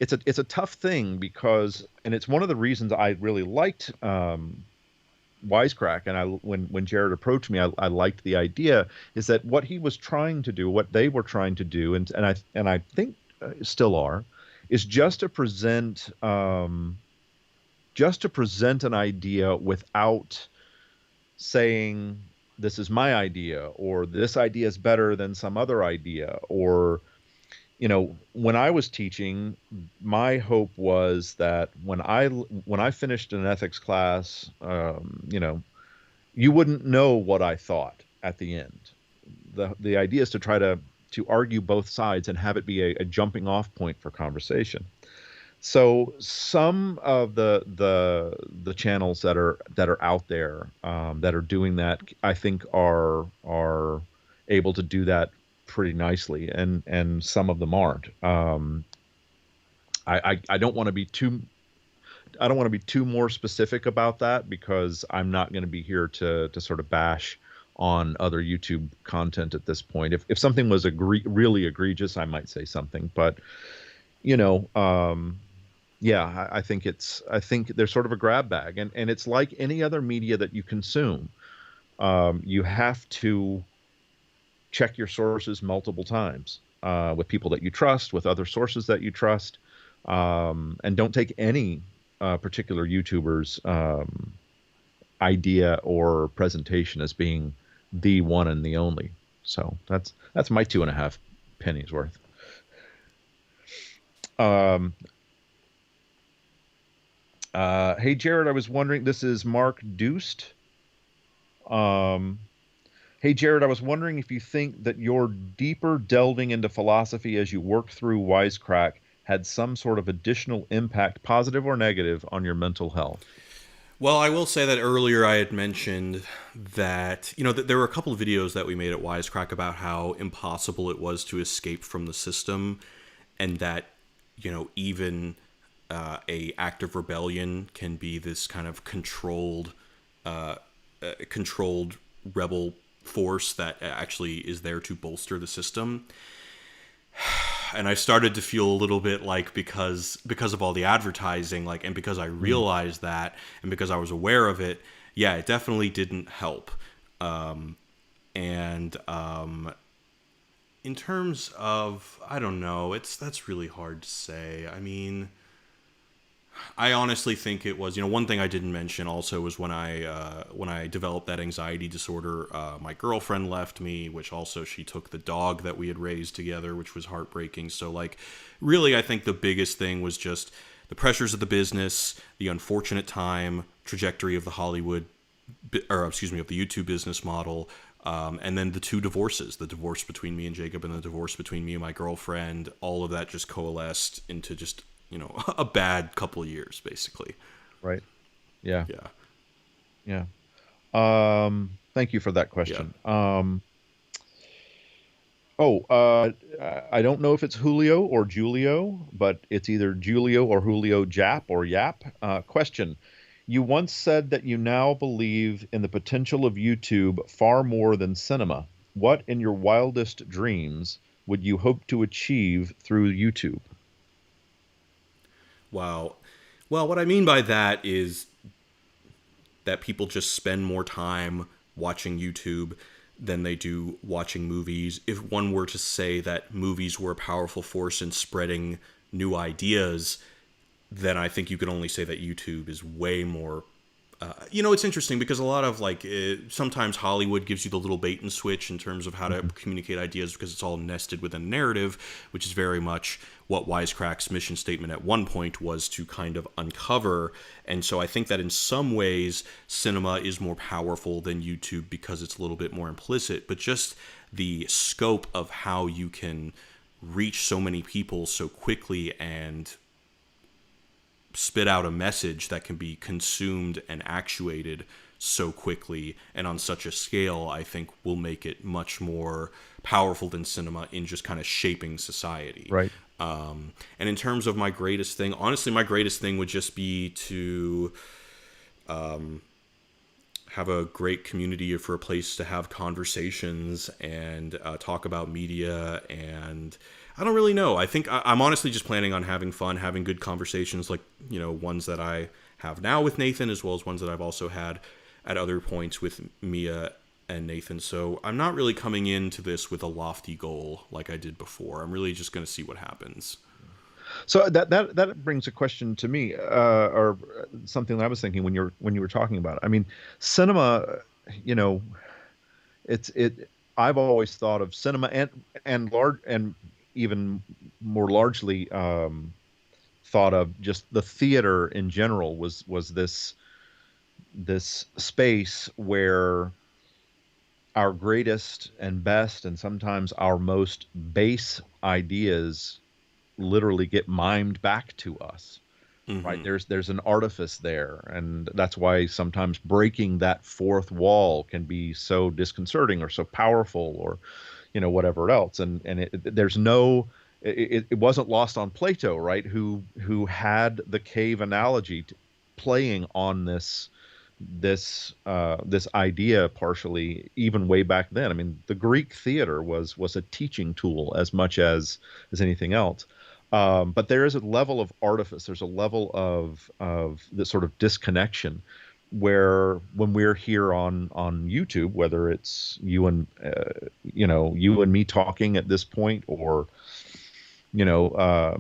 it's a tough thing because, and it's one of the reasons I really liked Wisecrack, and when Jared approached me, I liked the idea. Is that what he was trying to do, what they were trying to do, and I think still are, is just to present an idea without saying this is my idea, or this idea is better than some other idea, or when I was teaching, my hope was that when I finished an ethics class, you wouldn't know what I thought at the end. The idea is to try to argue both sides and have it be a jumping off point for conversation. So some of the channels that are out there that are doing that, I think are able to do that pretty nicely, and some of them aren't. I don't want to be too I don't want to be too more specific about that because I'm not going to be here to sort of bash on other YouTube content at this point. If something was really egregious, I might say something, but you know, yeah, I think there's sort of a grab bag, and it's like any other media that you consume. You have to check your sources multiple times with people that you trust, with other sources that you trust, and don't take any particular YouTuber's idea or presentation as being the one and the only. So that's my 2.5 pennies worth. Um, hey Jared, I was wondering. This is Mark Deuced. Um, Hey Jared, I was wondering if you think that your deeper delving into philosophy as you worked through Wisecrack had some sort of additional impact, positive or negative, on your mental health. Well, I will say that earlier I had mentioned that, there were a couple of videos that we made at Wisecrack about how impossible it was to escape from the system, and that, even a act of rebellion can be this kind of controlled rebel force that actually is there to bolster the system. And I started to feel a little bit like because of all the advertising, like, and because I realized that, and because I was aware of it, yeah, it definitely didn't help. And in terms of, I don't know, that's really hard to say. I mean, I honestly think it was, one thing I didn't mention also was when I developed that anxiety disorder, my girlfriend left me, which also she took the dog that we had raised together, which was heartbreaking. So like, really, I think the biggest thing was just the pressures of the business, the unfortunate time trajectory of the Hollywood, or excuse me, of the YouTube business model, And then the two divorces, the divorce between me and Jacob and the divorce between me and my girlfriend, all of that just coalesced into just, a bad couple of years, basically. Right. Yeah. Yeah. Yeah. Thank you for that Yeah. question. I don't know if it's Julio or Julio, but it's either Julio or Julio Jap or Yap. Question. You once said that you now believe in the potential of YouTube far more than cinema. What in your wildest dreams would you hope to achieve through YouTube? Wow. Well, what I mean by that is that people just spend more time watching YouTube than they do watching movies. If one were to say that movies were a powerful force in spreading new ideas, then I think you could only say that YouTube is way more. It's interesting because a lot of sometimes Hollywood gives you the little bait and switch in terms of how to Mhm. communicate ideas because it's all nested within a narrative, which is very much what Wisecrack's mission statement at one point was to kind of uncover. And so I think that in some ways, cinema is more powerful than YouTube because it's a little bit more implicit, but just the scope of how you can reach so many people so quickly and spit out a message that can be consumed and actuated so quickly and on such a scale, I think will make it much more powerful than cinema in just kind of shaping society. Right. And in terms of my greatest thing, honestly, my greatest thing would just be to have a great community for a place to have conversations and talk about media. And I don't really know. I think I'm honestly just planning on having fun, having good conversations like, ones that I have now with Nathan, as well as ones that I've also had at other points with Mia and Nathan. So I'm not really coming into this with a lofty goal like I did before. I'm really just going to see what happens. So that brings a question to me, or something that I was thinking when you were talking about it. I mean, cinema, you know, it's it. I've always thought of cinema and large and even more largely thought of just the theater in general was this space where our greatest and best and sometimes our most base ideas literally get mimed back to us, right? Hmm. There's an artifice there, and that's why sometimes breaking that fourth wall can be so disconcerting or so powerful, or whatever else. And there's no it wasn't lost on Plato, right? Who had the cave analogy playing on this idea partially even way back then. I mean, the Greek theater was a teaching tool as much as anything else. But there is a level of artifice. There's a level of this sort of disconnection where when we're here on YouTube, whether it's you and me talking at this point, or you know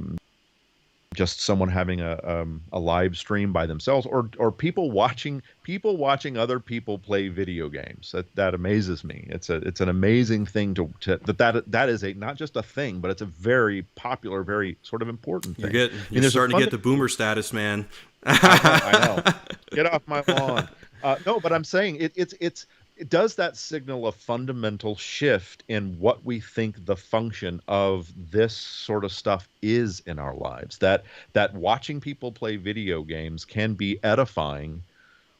just someone having a live stream by themselves, or people watching other people play video games. That amazes me. It's an amazing thing that is a not just a thing, but it's a very popular, very sort of important You're thing. I getting, mean, you're there's a starting to fun. get the boomer status, man. I know. Get off my lawn. No, but I'm saying it does that signal a fundamental shift in what we think the function of this sort of stuff is in our lives. That watching people play video games can be edifying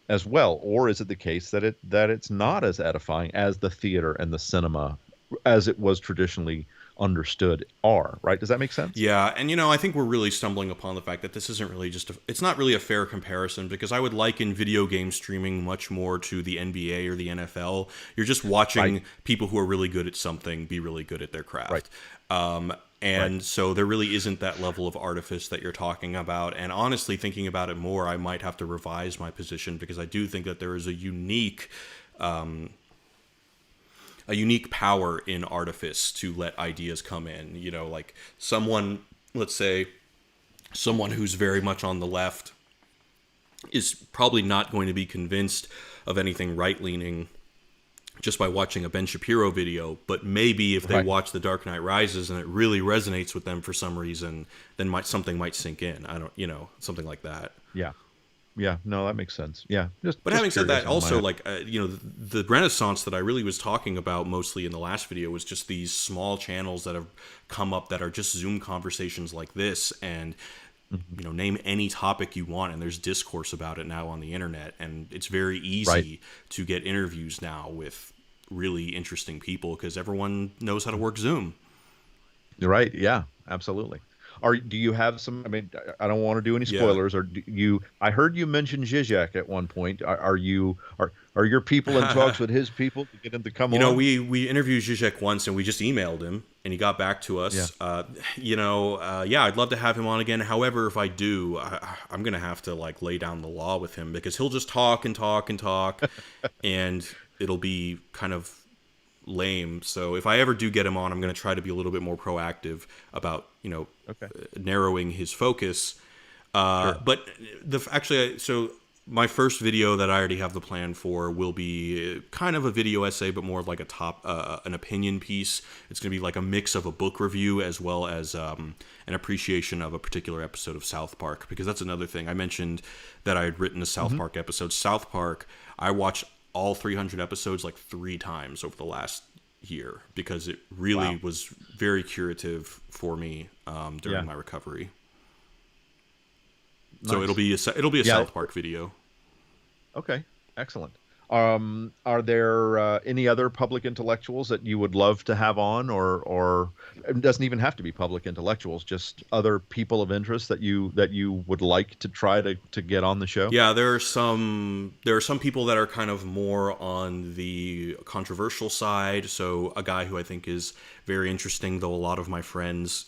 as well, or is it the case that it's not as edifying as the theater and the cinema as it was traditionally understood are, right? Does that make sense? Yeah, and I think we're really stumbling upon the fact that this isn't really it's not really a fair comparison, because I would liken video game streaming much more to the NBA or the NFL. You're just Right. watching people who are really good at something be really good at their Right. craft. Right. And so there really isn't that level of artifice that you're talking about. And honestly, thinking about it more, I might have to revise my position, because I do think that there is a unique power in artifice to let ideas come in. Like let's say, someone who's very much on the left is probably not going to be convinced of anything right leaning just by watching a Ben Shapiro video. But maybe if they Right. watch The Dark Knight Rises and it really resonates with them for some reason, then something might sink in. I don't, something like that. Yeah. Yeah. No, that makes sense. Yeah. But Just having said curious that, on my also end. like the Renaissance that I really was talking about mostly in the last video was just these small channels that have come up that are just Zoom conversations like this, and Mhm. name any topic you want, and there's discourse about it now on the internet, and it's very Right. easy to get interviews now with really interesting people because everyone knows how to work Zoom. Right. Yeah, absolutely. Do you have some? I mean, I don't want to do any Yeah. spoilers. Or do you? I heard you mention Zizek at one point. Are your people in talks with his people to get him to come on? We interviewed Zizek once, and we just emailed him, and he got back to Yeah. us. Yeah, I'd love to have him on again. However, if I do, I'm gonna have to like lay down the law with him because he'll just talk and talk and talk, and it'll be kind of lame. So if I ever do get him on, I'm gonna try to be a little bit more proactive about Okay. narrowing his focus. Sure. But so my first video that I already have the plan for will be kind of a video essay, but more of like an opinion piece. It's going to be like a mix of a book review as well as an appreciation of a particular episode of South Park, because that's another thing. I mentioned that I had written a South Hmm. Park episode. South Park, I watched all 300 episodes like 3 times over the last year because it really Wow. was very curative for me during Yeah. my recovery. So Nice. it'll be a Yeah. South Park video. Okay. Excellent. Are there any other public intellectuals that you would love to have on, or it doesn't even have to be public intellectuals, just other people of interest that you would like to try to get on the show? Yeah, there are some people that are kind of more on the controversial side. So a guy who I think is very interesting, though a lot of my friends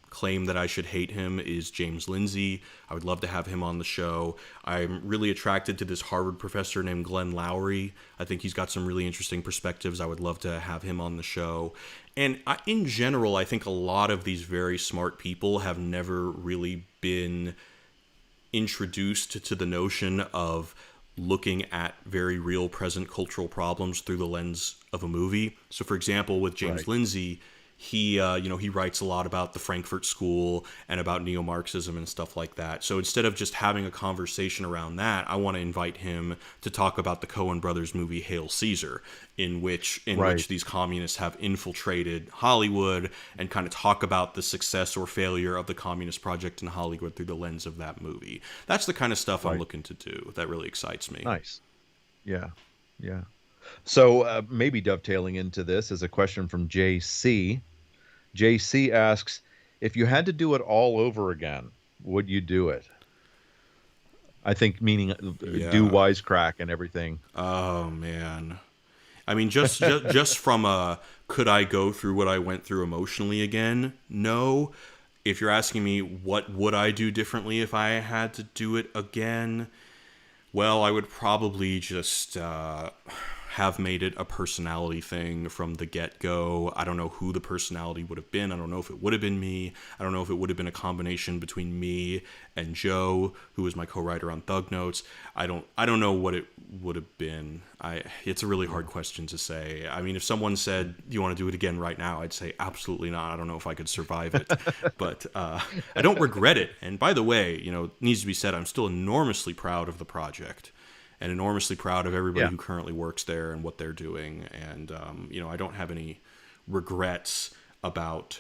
claim that I should hate him, is James Lindsay. I would love to have him on the show. I'm really attracted to this Harvard professor named Glenn Lowry. I think he's got some really interesting perspectives. I would love to have him on the show. And in general, I think a lot of these very smart people have never really been introduced to the notion of looking at very real present cultural problems through the lens of a movie. So for example, with James Right. Lindsay, he writes a lot about the Frankfurt School and about neo-Marxism and stuff like that. So instead of just having a conversation around that, I want to invite him to talk about the Coen brothers movie Hail Caesar, in which Right. these communists have infiltrated Hollywood, and kind of talk about the success or failure of the communist project in Hollywood through the lens of that movie. That's the kind of stuff I'm Right. looking to do. That really excites me. Nice. Yeah. Yeah. So maybe dovetailing into this is a question from JC. JC asks, if you had to do it all over again, would you do it? I think meaning do Yeah. Wisecrack and everything. Oh man. I mean, just from a could I go through what I went through emotionally again? No. If you're asking me what would I do differently if I had to do it again, well, I would probably just have made it a personality thing from the get-go. I don't know who the personality would have been. I don't know if it would have been me. I don't know if it would have been a combination between me and Joe, who was my co-writer on Thug Notes. I don't know what it would have been. It's a really hard question to say. I mean, if someone said, "Do you want to do it again right now?" I'd say absolutely not. I don't know if I could survive it. But I don't regret it. And by the way, it needs to be said, I'm still enormously proud of the project, and enormously proud of everybody Yeah. who currently works there and what they're doing. And I don't have any regrets about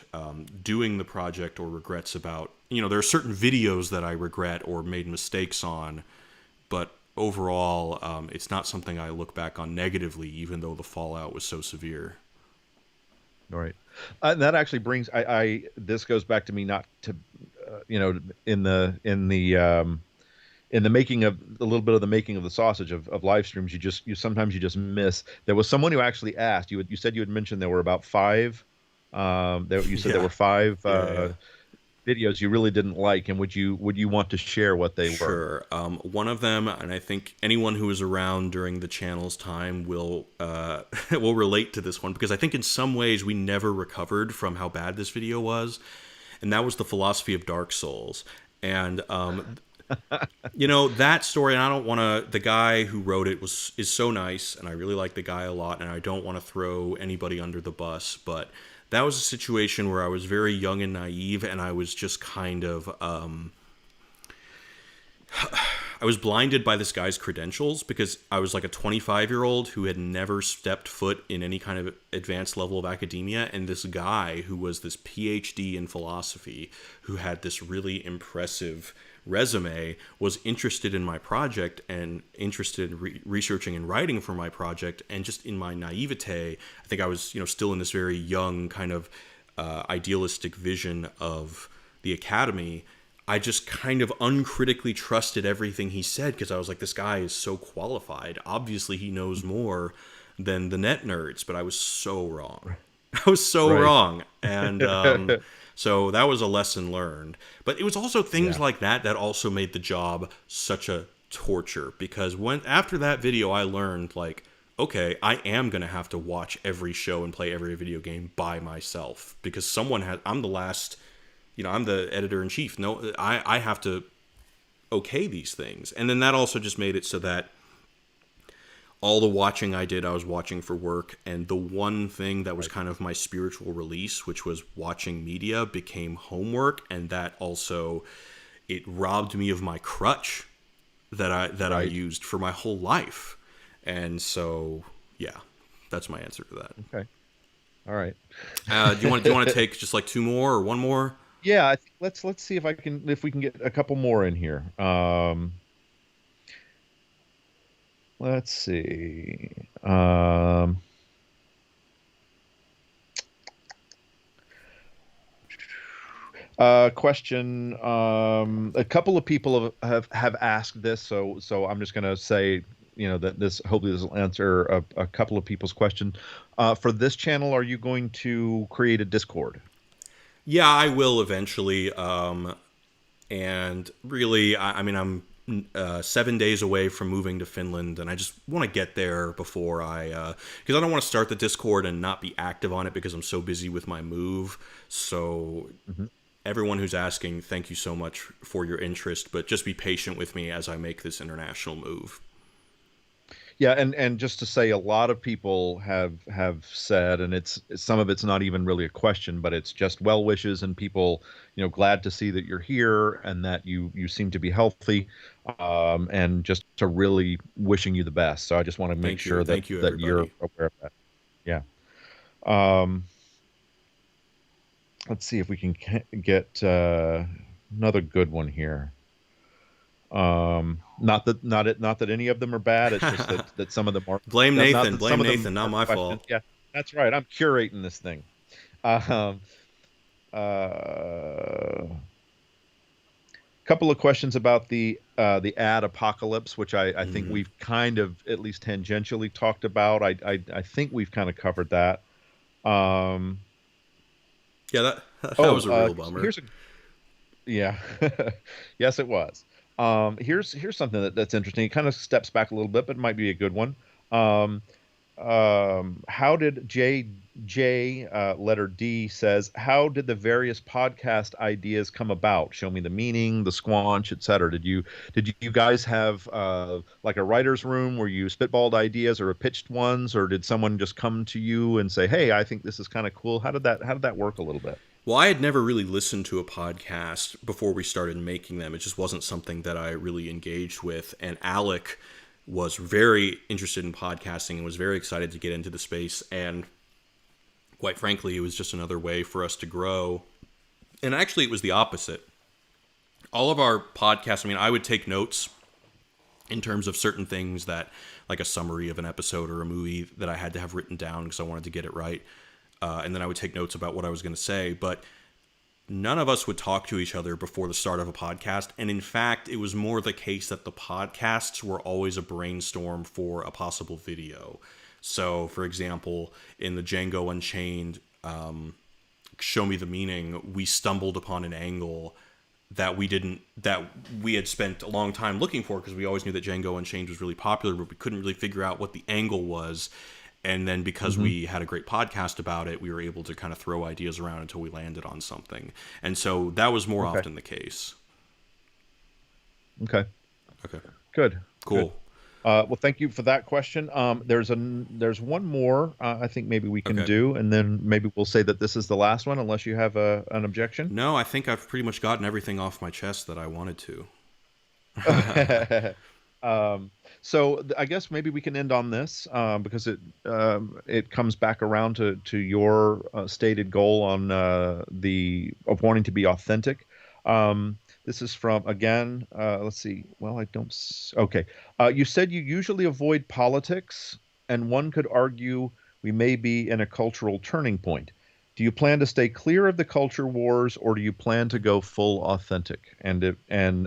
doing the project, or regrets about there are certain videos that I regret or made mistakes on, but overall, it's not something I look back on negatively, even though the fallout was so severe. All right. That actually brings I this goes back to me not to in the making of a little bit of the making of the sausage of live streams, you sometimes you just miss. There was someone who actually asked you. You said you had mentioned there were about five. You said there Yeah, were five yeah. videos you really didn't like, and would you want to share what they were? Sure. One of them, and I think anyone who was around during the channel's time will will relate to this one, because I think in some ways we never recovered from how bad this video was, and that was the philosophy of Dark Souls. And that story, and I don't want to. The guy who wrote it is so nice, and I really like the guy a lot, and I don't want to throw anybody under the bus, but that was a situation where I was very young and naive, and I was just kind of I was blinded by this guy's credentials because I was like a 25-year-old who had never stepped foot in any kind of advanced level of academia, and this guy who was this PhD in philosophy, who had this really impressive resume, was interested in my project and interested in researching and writing for my project. And just in my naivete, I think I was, still in this very young kind of idealistic vision of the academy. I just kind of uncritically trusted everything he said because I was like, this guy is so qualified. Obviously, he knows more than the net nerds, but I was so wrong. I was so wrong. And so that was a lesson learned. But it was also things like that also made the job such a torture, because after that video, I learned, like, okay, I am going to have to watch every show and play every video game by myself because I'm the last... I'm the editor-in-chief. No, I have to okay these things. And then that also just made it so that all the watching I did, I was watching for work. And the one thing that was kind of my spiritual release, which was watching media, became homework. And that also, it robbed me of my crutch that I used for my whole life. And so, yeah, that's my answer to that. Okay. All right. Do you want to take just like two more or one more? Yeah, I think let's see if we can get a couple more in here. Let's see. Question. A couple of people have asked this, so I'm just going to say, that hopefully this will answer a couple of people's questions. For this channel, are you going to create a Discord? Yeah, I will eventually. And really, I'm 7 days away from moving to Finland, and I just want to get there before because I don't want to start the Discord and not be active on it because I'm so busy with my move. So everyone who's asking, thank you so much for your interest, but just be patient with me as I make this international move. Yeah, and just to say, a lot of people have said, and some of it's not even really a question, but it's just well wishes and people, glad to see that you're here and that you seem to be healthy, and just to really wishing you the best. So I just want to make sure that you're aware of that. Yeah. Let's see if we can get another good one here. Not that any of them are bad. It's just that some of them are. Blame Nathan. Blame Nathan. Not my fault. Yeah, that's right. I'm curating this thing. Couple of questions about the ad apocalypse, which I think we've kind of at least tangentially talked about. I think we've kind of covered that. Yeah, that was a real bummer. Yeah, yes, it was. Here's something that's interesting. It kind of steps back a little bit, but it might be a good one. How did letter D says, how did the various podcast ideas come about? Show me the meaning, the squanch, etc. Did you guys have like a writer's room where you spitballed ideas or pitched ones, or did someone just come to you and say, hey, I think this is kind of cool? How did that work a little bit? Well, I had never really listened to a podcast before we started making them. It just wasn't something that I really engaged with. And Alec was very interested in podcasting and was very excited to get into the space. And quite frankly, it was just another way for us to grow. And actually, it was the opposite. All of our podcasts, I would take notes in terms of certain things that, like a summary of an episode or a movie that I had to have written down because I wanted to get it right. And then I would take notes about what I was going to say. But none of us would talk to each other before the start of a podcast. And in fact, it was more the case that the podcasts were always a brainstorm for a possible video. So, for example, in the Django Unchained Show Me the Meaning, we stumbled upon an angle that we had spent a long time looking for because we always knew that Django Unchained was really popular, but we couldn't really figure out what the angle was. And then because we had a great podcast about it, we were able to kind of throw ideas around until we landed on something. And so that was more often the case. Okay. Good. Cool. Good. Well, thank you for that question. There's one more I think maybe we can do, and then maybe we'll say that this is the last one, unless you have an objection. No, I think I've pretty much gotten everything off my chest that I wanted to. Um, I guess maybe we can end on this because it comes back around to your stated goal on the of wanting to be authentic. This is from again. Let's see. Well, I don't. Okay. You said you usually avoid politics, and one could argue we may be in a cultural turning point. Do you plan to stay clear of the culture wars, or do you plan to go full authentic? And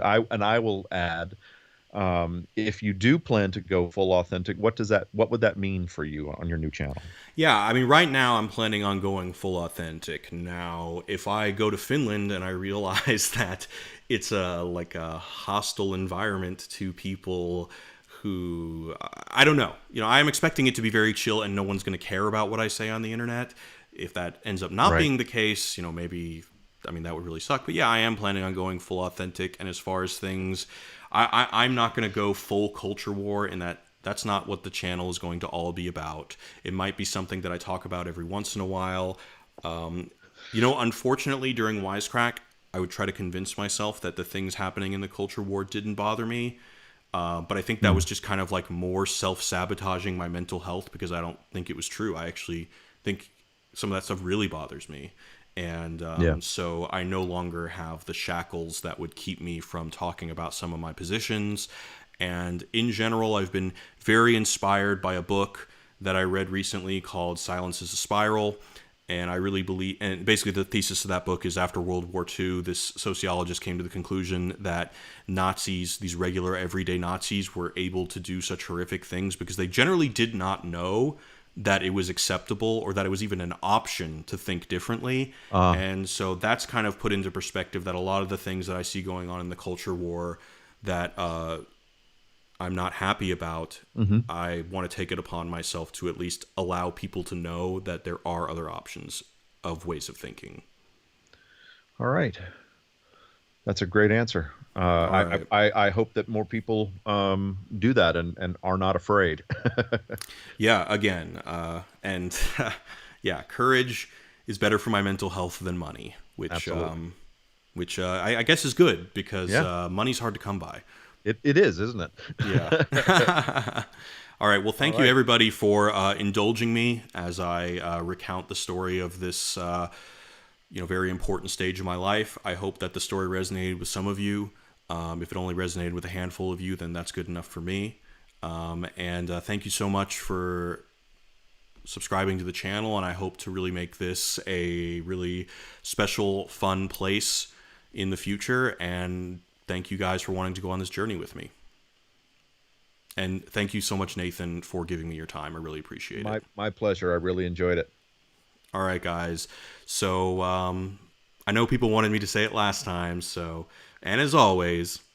I will add, if you do plan to go full authentic, what would that mean for you on your new channel? Yeah, I mean, right now I'm planning on going full authentic. Now, if I go to Finland and I realize that it's a like a hostile environment to people who I don't know. I'm expecting it to be very chill and no one's going to care about what I say on the internet. If that ends up not Right. being the case, maybe I mean that would really suck. But yeah, I am planning on going full authentic. And as far as things, I'm not going to go full culture war in that. That's not what the channel is going to all be about. It might be something that I talk about every once in a while. Unfortunately, during Wisecrack, I would try to convince myself that the things happening in the culture war didn't bother me. But I think that was Hmm. just kind of like more self sabotaging my mental health because I don't think it was true. I actually think some of that stuff really bothers me. And Yeah. so I no longer have the shackles that would keep me from talking about some of my positions. And in general, I've been very inspired by a book that I read recently called Silence is a Spiral. And I really believe, and basically the thesis of that book is after World War II, this sociologist came to the conclusion that Nazis, these regular everyday Nazis, were able to do such horrific things because they generally did not know that it was acceptable or that it was even an option to think differently. Uh, And so that's kind of put into perspective that a lot of the things that I see going on in the culture war that I'm not happy about, mhm. I want to take it upon myself to at least allow people to know that there are other options of ways of thinking. All right. That's a great answer. All right. I hope that more people do that and are not afraid. Yeah, again, and yeah, courage is better for my mental health than money, Absolutely. which I guess is good because Yeah, money's hard to come by. it is, isn't Yeah. it? All right. Well, All thank you right. everybody for indulging me as I recount the story of this, very important stage of my life. I hope that the story resonated with some of you. If it only resonated with a handful of you, then that's good enough for me. And thank you so much for subscribing to the channel. And I hope to really make this a really special, fun place in the future. And thank you guys for wanting to go on this journey with me. And thank you so much, Nathan, for giving me your time. I really appreciate it. My pleasure. I really enjoyed it. All right, guys. So I know people wanted me to say it last time. So, and as always,